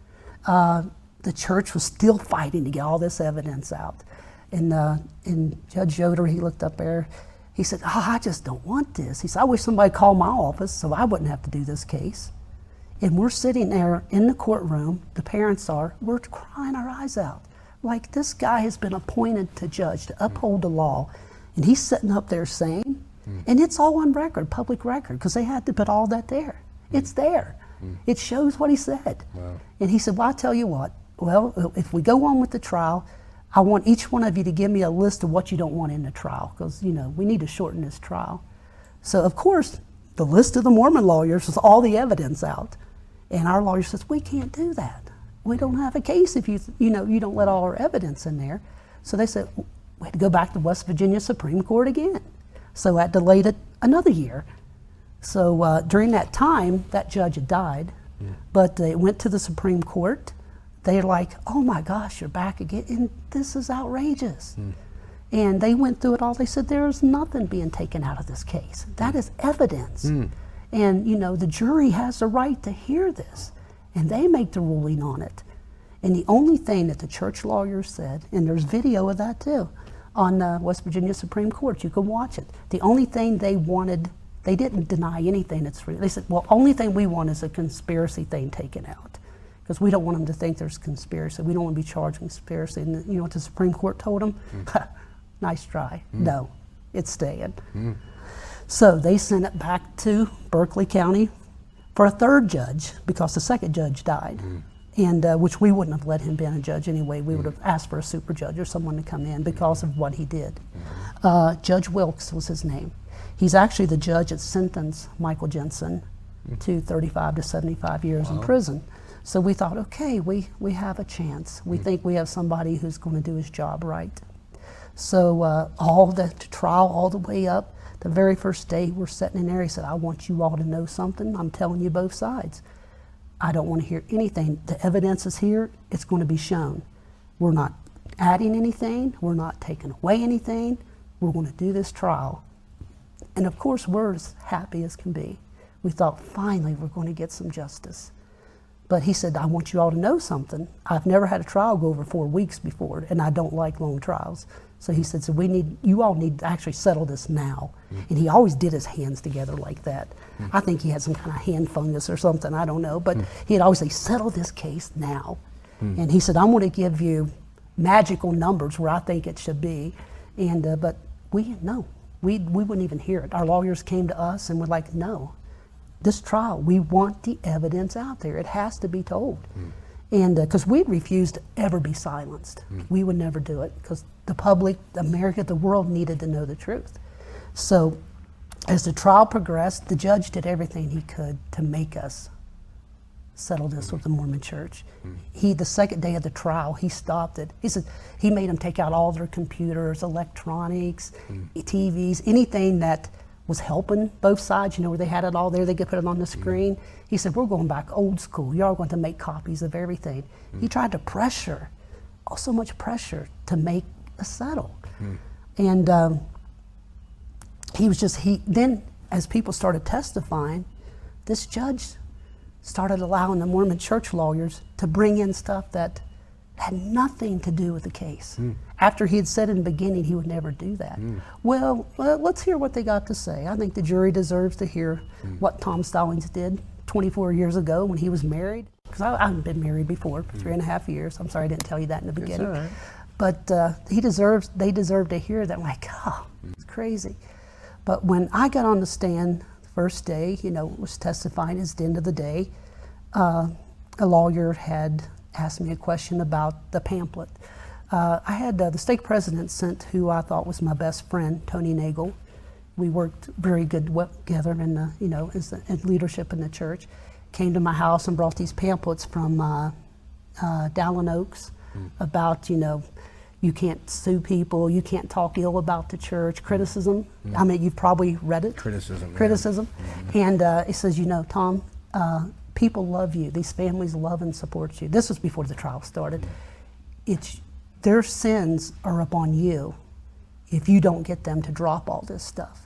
The church was still fighting to get all this evidence out. And Judge Yoder, he looked up there. He said, I just don't want this. He said, I wish somebody called my office so I wouldn't have to do this case. And we're sitting there in the courtroom, the parents are, we're crying our eyes out. Like, this guy has been appointed to judge, to uphold the law. And he's sitting up there saying, and it's all on record, public record, because they had to put all that there. It's there. It shows what he said. Wow. And he said, well, I'll tell you what. Well, if we go on with the trial, I want each one of you to give me a list of what you don't want in the trial, because, we need to shorten this trial. So, of course, the list of the Mormon lawyers was all the evidence out. And our lawyer says, we can't do that. We don't have a case if you don't let all our evidence in there. So they said, we had to go back to West Virginia Supreme Court again. So that delayed it another year. So during that time, that judge had died, but they went to the Supreme Court. They're like, oh my gosh, you're back again, and this is outrageous. And they went through it all. They said, there's nothing being taken out of this case. That is evidence. And the jury has the right to hear this, and they make the ruling on it. And the only thing that the church lawyers said, and there's video of that too, on West Virginia Supreme Court, you can watch it. The only thing they wanted, they didn't deny anything that's real. They said, well, only thing we want is a conspiracy thing taken out, because we don't want them to think there's conspiracy. We don't want to be charged with conspiracy. And you know what the Supreme Court told them? Nice try. No, it's staying. So they sent it back to Berkeley County for a third judge, because the second judge died. And which we wouldn't have let him be a judge anyway. We would have asked for a super judge or someone to come in because of what he did. Judge Wilkes was his name. He's actually the judge that sentenced Michael Jenson to 35 to 75 years in prison. So we thought, okay, we have a chance. We think we have somebody who's going to do his job right. So all the trial, all the way up, the very first day we're sitting in there, he said, I want you all to know something. I'm telling you both sides. I don't want to hear anything. The evidence is here. It's going to be shown. We're not adding anything. We're not taking away anything. We're going to do this trial. And of course, we're as happy as can be. We thought, finally, we're going to get some justice. But he said, I want you all to know something. I've never had a trial go over 4 weeks before, and I don't like long trials. So he said, so you all need to actually settle this now. And he always did his hands together like that. I think he had some kind of hand fungus or something, I don't know. But he'd always say, settle this case now. And he said, I'm going to give you magical numbers where I think it should be. And but we wouldn't even hear it. Our lawyers came to us and were like, no, this trial, we want the evidence out there. It has to be told. And because we'd refused to ever be silenced. We would never do it because the public, America, the world needed to know the truth. So as the trial progressed, the judge did everything he could to make us settle this with the Mormon Church. The second day of the trial, he stopped it. He said he made them take out all their computers, electronics, TVs, anything that was helping both sides, where they had it all there, they could put it on the screen. He said, we're going back old school. Y'all going to make copies of everything. He tried to pressure, so much pressure to make us settle. And then as people started testifying, this judge started allowing the Mormon church lawyers to bring in stuff that had nothing to do with the case. After he had said in the beginning he would never do that. Well, let's hear what they got to say. I think the jury deserves to hear what Tom Stollings did 24 years ago when he was married. Because I haven't been married before for 3.5 years. I'm sorry I didn't tell you that in the beginning. It's all right. But they deserve to hear that. I'm like, it's crazy. But when I got on the stand the first day, was testifying at the end of the day, a lawyer had asked me a question about the pamphlet. I had the stake president sent who I thought was my best friend, Tony Nagel. We worked very good together in in leadership in the church. Came to my house and brought these pamphlets from Dallin Oaks about, you can't sue people, you can't talk ill about the church, criticism. I mean, you've probably read it. Criticism. And it says, Tom, people love you. These families love and support you. This was before the trial started. Their sins are upon you if you don't get them to drop all this stuff.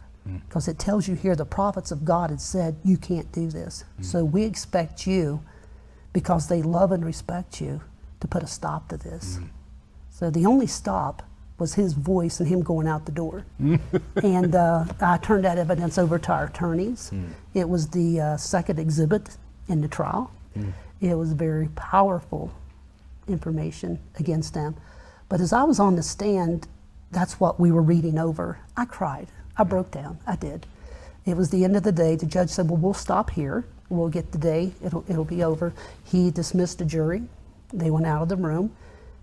Because it tells you here the prophets of God had said you can't do this. So we expect you, because they love and respect you, to put a stop to this. So the only stop was his voice and him going out the door. And I turned that evidence over to our attorneys. It was the second exhibit in the trial. It was very powerful information against them. But as I was on the stand, that's what we were reading over. I cried. I broke down. I did. It was the end of the day. The judge said, well, we'll stop here. We'll get the day. It'll be over. He dismissed the jury. They went out of the room.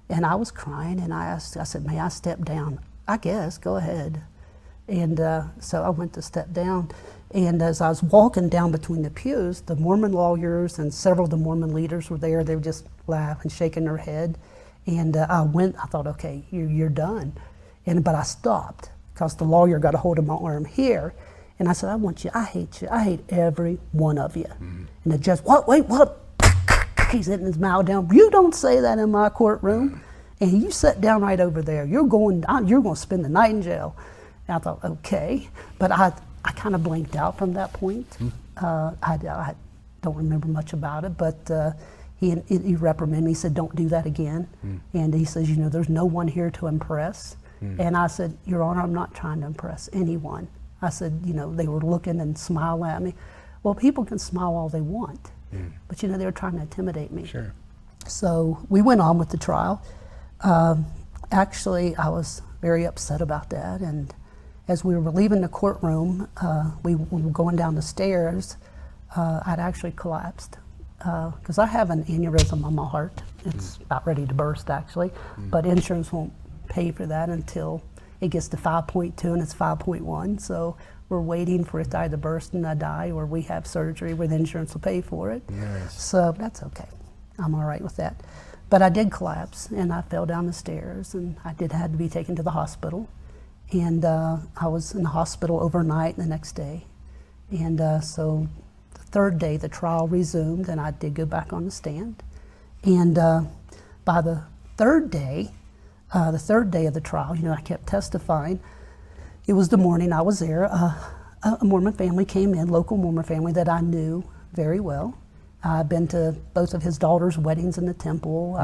And I was crying, and I said, may I step down? I guess, go ahead. And so I went to step down. And as I was walking down between the pews, the Mormon lawyers and several of the Mormon leaders were there. They were just laughing, shaking their head. And I thought, okay, you're done. But I stopped because the lawyer got a hold of my arm here. And I said, I hate you. I hate every one of you. And the judge, what? He's hitting his mouth down. You don't say that in my courtroom. And you sit down right over there. You're going to spend the night in jail. And I thought, okay. But I kind of blinked out from that point. I don't remember much about it, but he reprimanded me. He said, don't do that again. And he says, there's no one here to impress. And I said, Your Honor, I'm not trying to impress anyone. I said, they were looking and smiling at me. Well, people can smile all they want. But they were trying to intimidate me. Sure. So we went on with the trial. Actually, I was very upset about that. And as we were leaving the courtroom, we were going down the stairs. I'd actually collapsed because I have an aneurysm on my heart. It's about ready to burst, actually. But insurance won't pay for that until it gets to 5.2, and it's 5.1. So we're waiting for it to either burst and I die, or we have surgery where the insurance will pay for it. Nice. So that's okay. I'm all right with that. But I did collapse, and I fell down the stairs, and I had to be taken to the hospital. And I was in the hospital overnight the next day. And so third day, the trial resumed, and I did go back on the stand. And by the third day of the trial, I kept testifying. It was the morning I was there. A Mormon family came in, local Mormon family that I knew very well. I've been to both of his daughter's weddings in the temple.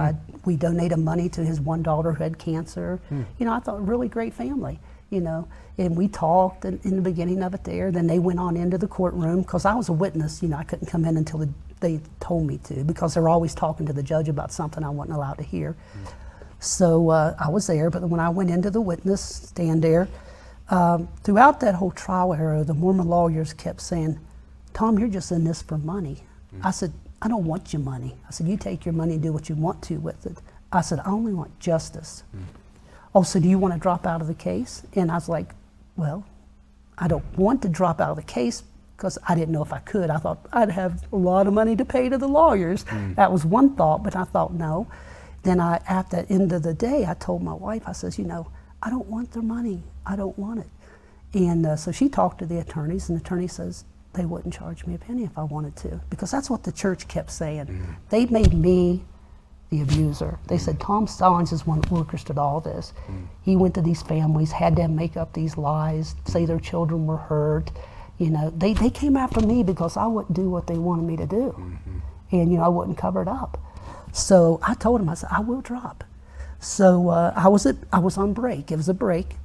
We donated money to his one daughter who had cancer. I thought really great family, and we talked in the beginning of it there. Then they went on into the courtroom because I was a witness. I couldn't come in until they told me to, because they were always talking to the judge about something I wasn't allowed to hear. So I was there, but when I went into the witness stand there, throughout that whole trial era, the Mormon lawyers kept saying, "Tom, you're just in this for money." I said, "I don't want your money." I said, "You take your money and do what you want to with it." I said, "I only want justice." "Oh, so do you want to drop out of the case?" And I was like, "Well, I don't want to drop out of the case because I didn't know if I could. I thought I'd have a lot of money to pay to the lawyers." That was one thought, but I thought no. Then at the end of the day, I told my wife, I says, "I don't want their money. I don't want it." And so she talked to the attorneys, and the attorney says, they wouldn't charge me a penny if I wanted to, because that's what the church kept saying. They made me the abuser. They said Tom Stollings is one who orchestrated all this. He went to these families, had them make up these lies, say their children were hurt. They came after me because I wouldn't do what they wanted me to do. And I wouldn't cover it up. So I told him, I said, I will drop. So I was on break. It was a break.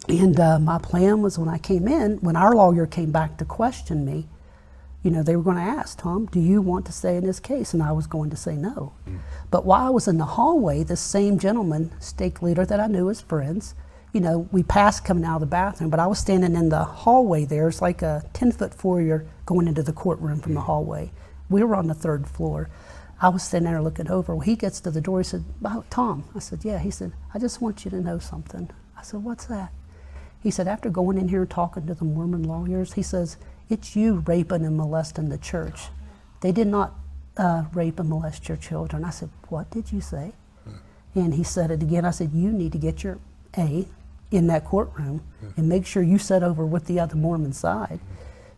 And my plan was, when I came in, when our lawyer came back to question me, they were going to ask, "Tom, do you want to stay in this case?" And I was going to say no. But while I was in the hallway, this same gentleman, stake leader that I knew as friends, we passed coming out of the bathroom, but I was standing in the hallway there. It's like a 10-foot foyer going into the courtroom from the hallway. We were on the 3rd floor. I was standing there looking over. Well, he gets to the door. He said, "Oh, Tom." I said, "Yeah." He said, "I just want you to know something." I said, "What's that?" He said, "After going in here and talking to the Mormon lawyers," he says, "it's you raping and molesting the church. They did not rape and molest your children." I said, "What did you say?" And he said it again. I said, "You need to get your A in that courtroom and make sure you sit over with the other Mormon side."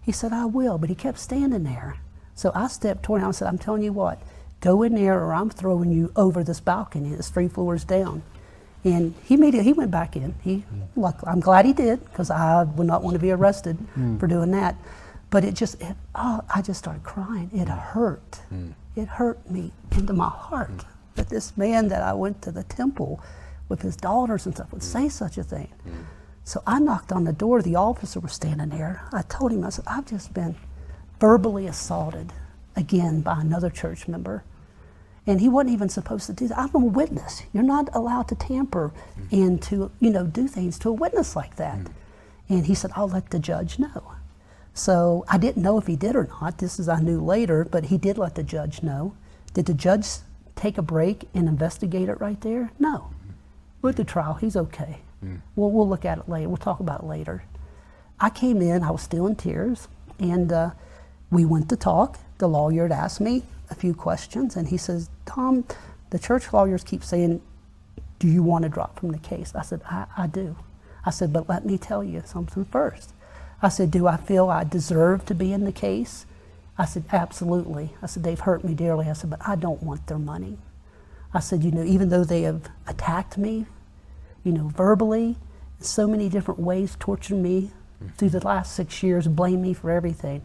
He said, "I will," but he kept standing there. So I stepped toward him. I said, "I'm telling you what, go in there or I'm throwing you over this balcony. It's 3 floors down." And he went back in. I'm glad he did, because I would not want to be arrested for doing that. But I just started crying. It hurt. It hurt me into my heart that this man that I went to the temple with his daughters and stuff would say such a thing. So I knocked on the door. The officer was standing there. I told him, I said, "I've just been verbally assaulted again by another church member." And he wasn't even supposed to do that. I'm a witness. You're not allowed to tamper and to, do things to a witness like that. And he said, "I'll let the judge know." So I didn't know if he did or not. I knew later, but he did let the judge know. Did the judge take a break and investigate it right there? No. With the trial, he's okay. We'll look at it later. We'll talk about it later. I came in, I was still in tears, and we went to talk. The lawyer had asked me a few questions, and he says, "Tom, the church lawyers keep saying, do you want to drop from the case?" I said, I do. I said, "But let me tell you something first." I said, "Do I feel I deserve to be in the case?" I said, "Absolutely." I said, "They've hurt me dearly." I said, "But I don't want their money." I said, "Even though they have attacked me, verbally, in so many different ways, tortured me through the last 6 years, blame me for everything,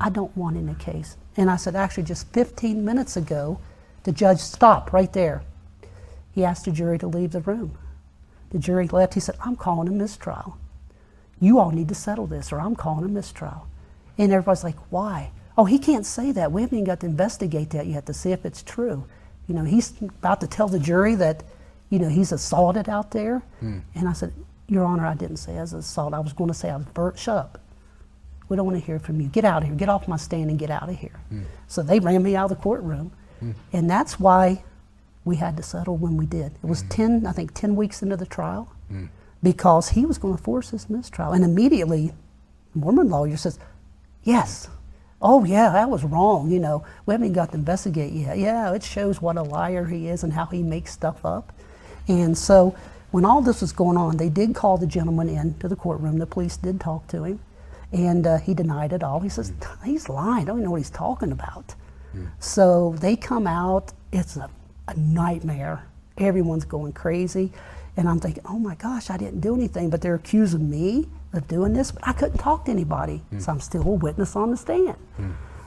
I don't want in the case." And I said, actually, just 15 minutes ago, the judge stopped right there. He asked the jury to leave the room. The jury left. He said, "I'm calling a mistrial. You all need to settle this, or I'm calling a mistrial." And everybody's like, "Why?" "Oh, he can't say that. We haven't even got to investigate that yet to see if it's true. He's about to tell the jury that, he's assaulted out there." And I said, "Your Honor, I didn't say I was assaulted. I was going to say I was burnt. Shut up. We don't want to hear from you. Get out of here. Get off my stand and get out of here." So they ran me out of the courtroom. And that's why we had to settle when we did. It was 10 weeks into the trial, because he was going to force this mistrial. And immediately, the Mormon lawyer says, "Yes. Oh, yeah, that was wrong. We haven't even got to investigate yet. Yeah, it shows what a liar he is and how he makes stuff up." And so when all this was going on, they did call the gentleman in to the courtroom. The police did talk to him. And he denied it all. He says, he's lying, I don't even know what he's talking about. So they come out, it's a nightmare. Everyone's going crazy. And I'm thinking, oh my gosh, I didn't do anything, but they're accusing me of doing this, but I couldn't talk to anybody. So I'm still a witness on the stand.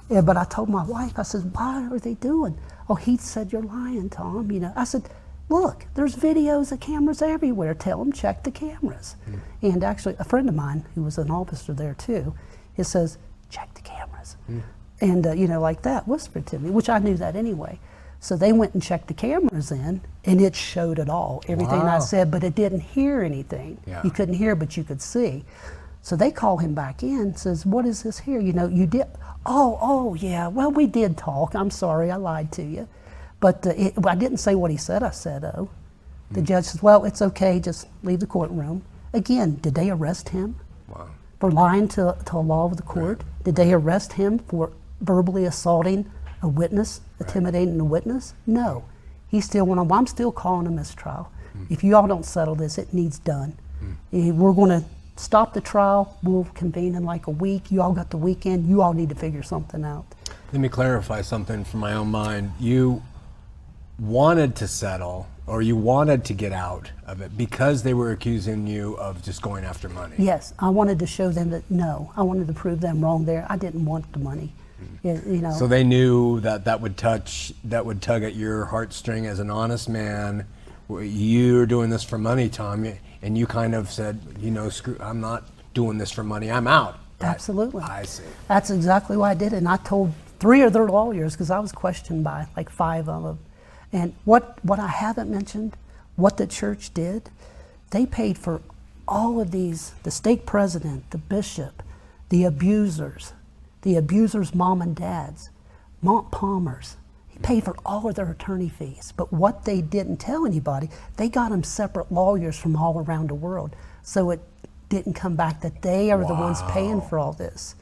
Yeah, but I told my wife, I said, why are they doing? Oh, he said, you're lying, Tom. You know, I said, look, there's videos of cameras everywhere. Tell them, check the cameras. And actually, a friend of mine who was an officer there too, he says, check the cameras. And, you know, like that, whispered to me, which I knew that anyway. So they went and checked the cameras in, and it showed it all, everything I said, but it didn't hear anything. You couldn't hear, but you could see. So they call him back in, says, what is this here? You know, you did, oh, yeah, well, we did talk. I'm sorry, I lied to you. But I didn't say what he said, I said, oh. The judge says, well, it's okay, just leave the courtroom. Again, did they arrest him for lying to a law of the court? Did they arrest him for verbally assaulting a witness, intimidating a witness? No. He still went on. I'm still calling a mistrial. If you all don't settle this, it needs done. We're going to stop the trial. We'll convene in like a week. You all got the weekend. You all need to figure something out. Let me clarify something from my own mind. You wanted to settle, or you wanted to get out of it because they were accusing you of just going after money. Yes, I wanted to show them that no, I wanted to prove them wrong there. I didn't want the money. You know. So they knew that would tug at your heartstring as an honest man. You're doing this for money, Tom, and you kind of said, you know, screw, I'm not doing this for money, I'm out. Absolutely. I see. That's exactly why I did it. And I told 3 of their lawyers, because I was questioned by like 5 of them. And what I haven't mentioned, what the church did, they paid for all of these, the stake president, the bishop, the abusers' mom and dads, Mont Palmers. He paid for all of their attorney fees. But what they didn't tell anybody, they got them separate lawyers from all around the world. So it didn't come back that they are the ones paying for all this.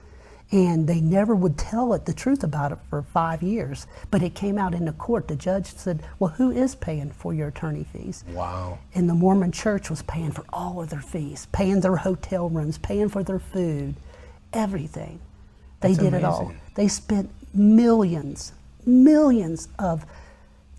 And they never would tell it the truth about it for 5 years. But it came out in the court. The judge said, well, who is paying for your attorney fees? Wow. And the Mormon church was paying for all of their fees, paying their hotel rooms, paying for their food, everything. They did it all. They spent millions of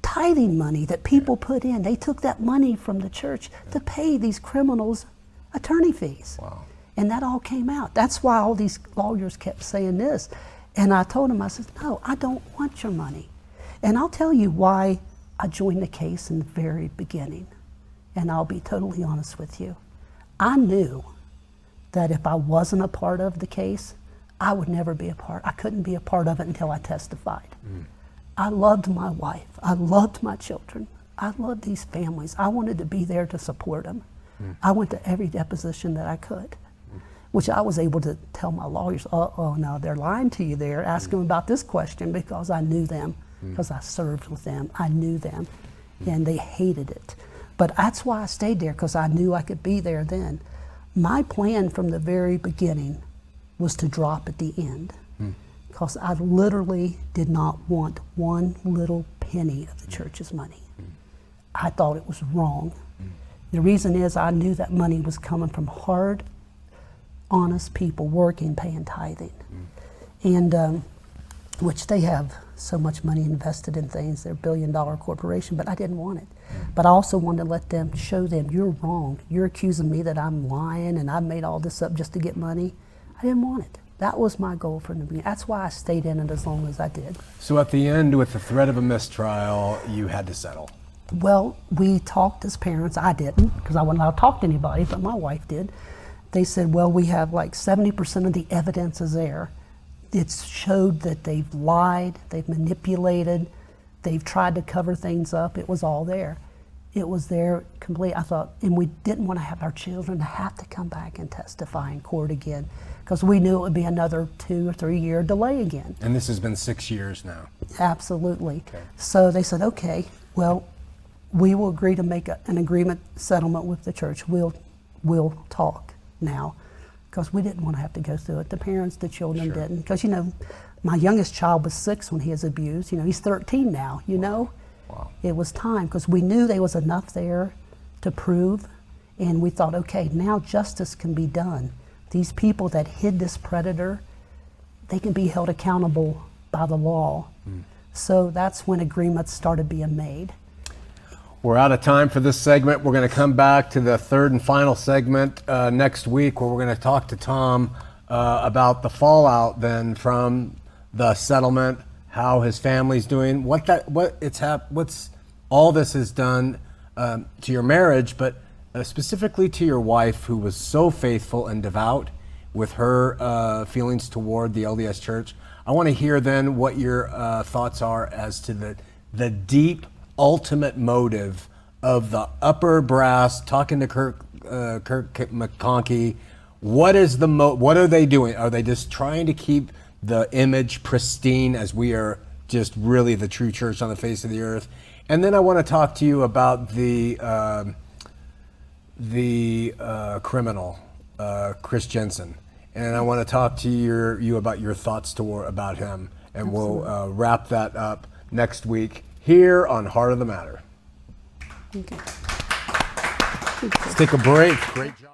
tithing money that people put in. They took that money from the church to pay these criminals attorney fees. Wow. And that all came out. That's why all these lawyers kept saying this. And I told them, I said, no, I don't want your money. And I'll tell you why I joined the case in the very beginning. And I'll be totally honest with you. I knew that if I wasn't a part of the case, I would never be a part. I couldn't be a part of it until I testified. I loved my wife. I loved my children. I loved these families. I wanted to be there to support them. I went to every deposition that I could, which I was able to tell my lawyers, oh, no, they're lying to you there. Ask them about this question, because I knew them, because I served with them. I knew them, and they hated it. But that's why I stayed there, because I knew I could be there then. My plan from the very beginning was to drop at the end, because I literally did not want one little penny of the church's money. I thought it was wrong. The reason is I knew that money was coming from hard, honest people working, paying tithing. And which they have so much money invested in things. They're a billion-dollar corporation, but I didn't want it. But I also wanted to let them, show them, you're wrong. You're accusing me that I'm lying and I made all this up just to get money. I didn't want it. That was my goal from the beginning. That's why I stayed in it as long as I did. So at the end, with the threat of a mistrial, you had to settle. Well, we talked as parents. I didn't, because I wasn't allowed to talk to anybody, but my wife did. They said, well, we have like 70% of the evidence is there. It's showed that they've lied, they've manipulated, they've tried to cover things up. It was all there. It was there complete. I thought, and we didn't want to have our children to have to come back and testify in court again, because we knew it would be another 2 or 3 year delay again. And this has been 6 years now. Absolutely. Okay. So they said, okay, well, we will agree to make an agreement settlement with the church. We'll talk now, because we didn't want to have to go through it. The parents, the children didn't, because, you know, my youngest child was 6 when he was abused. You know, he's 13 now, you know. Wow. It was time, because we knew there was enough there to prove, and we thought, okay, now justice can be done. these people that hid this predator, they can be held accountable by the law. So that's when agreements started being made. We're out of time for this segment. We're going to come back to the third and final segment next week, where we're going to talk to Tom about the fallout then from the settlement, how his family's doing, what's all this has done to your marriage, but specifically to your wife, who was so faithful and devout with her feelings toward the LDS Church. I want to hear then what your thoughts are as to the deep, ultimate motive of the upper brass talking to Kirk McConkie. What is what are they doing? Are they just trying to keep the image pristine, as we are just really the true church on the face of the earth? And then I want to talk to you about the criminal, Chris Jensen. And I want to talk to you about your thoughts about him. And Absolutely. We'll wrap that up next week here on Heart of the Matter. Okay. Let's take a break. Great job.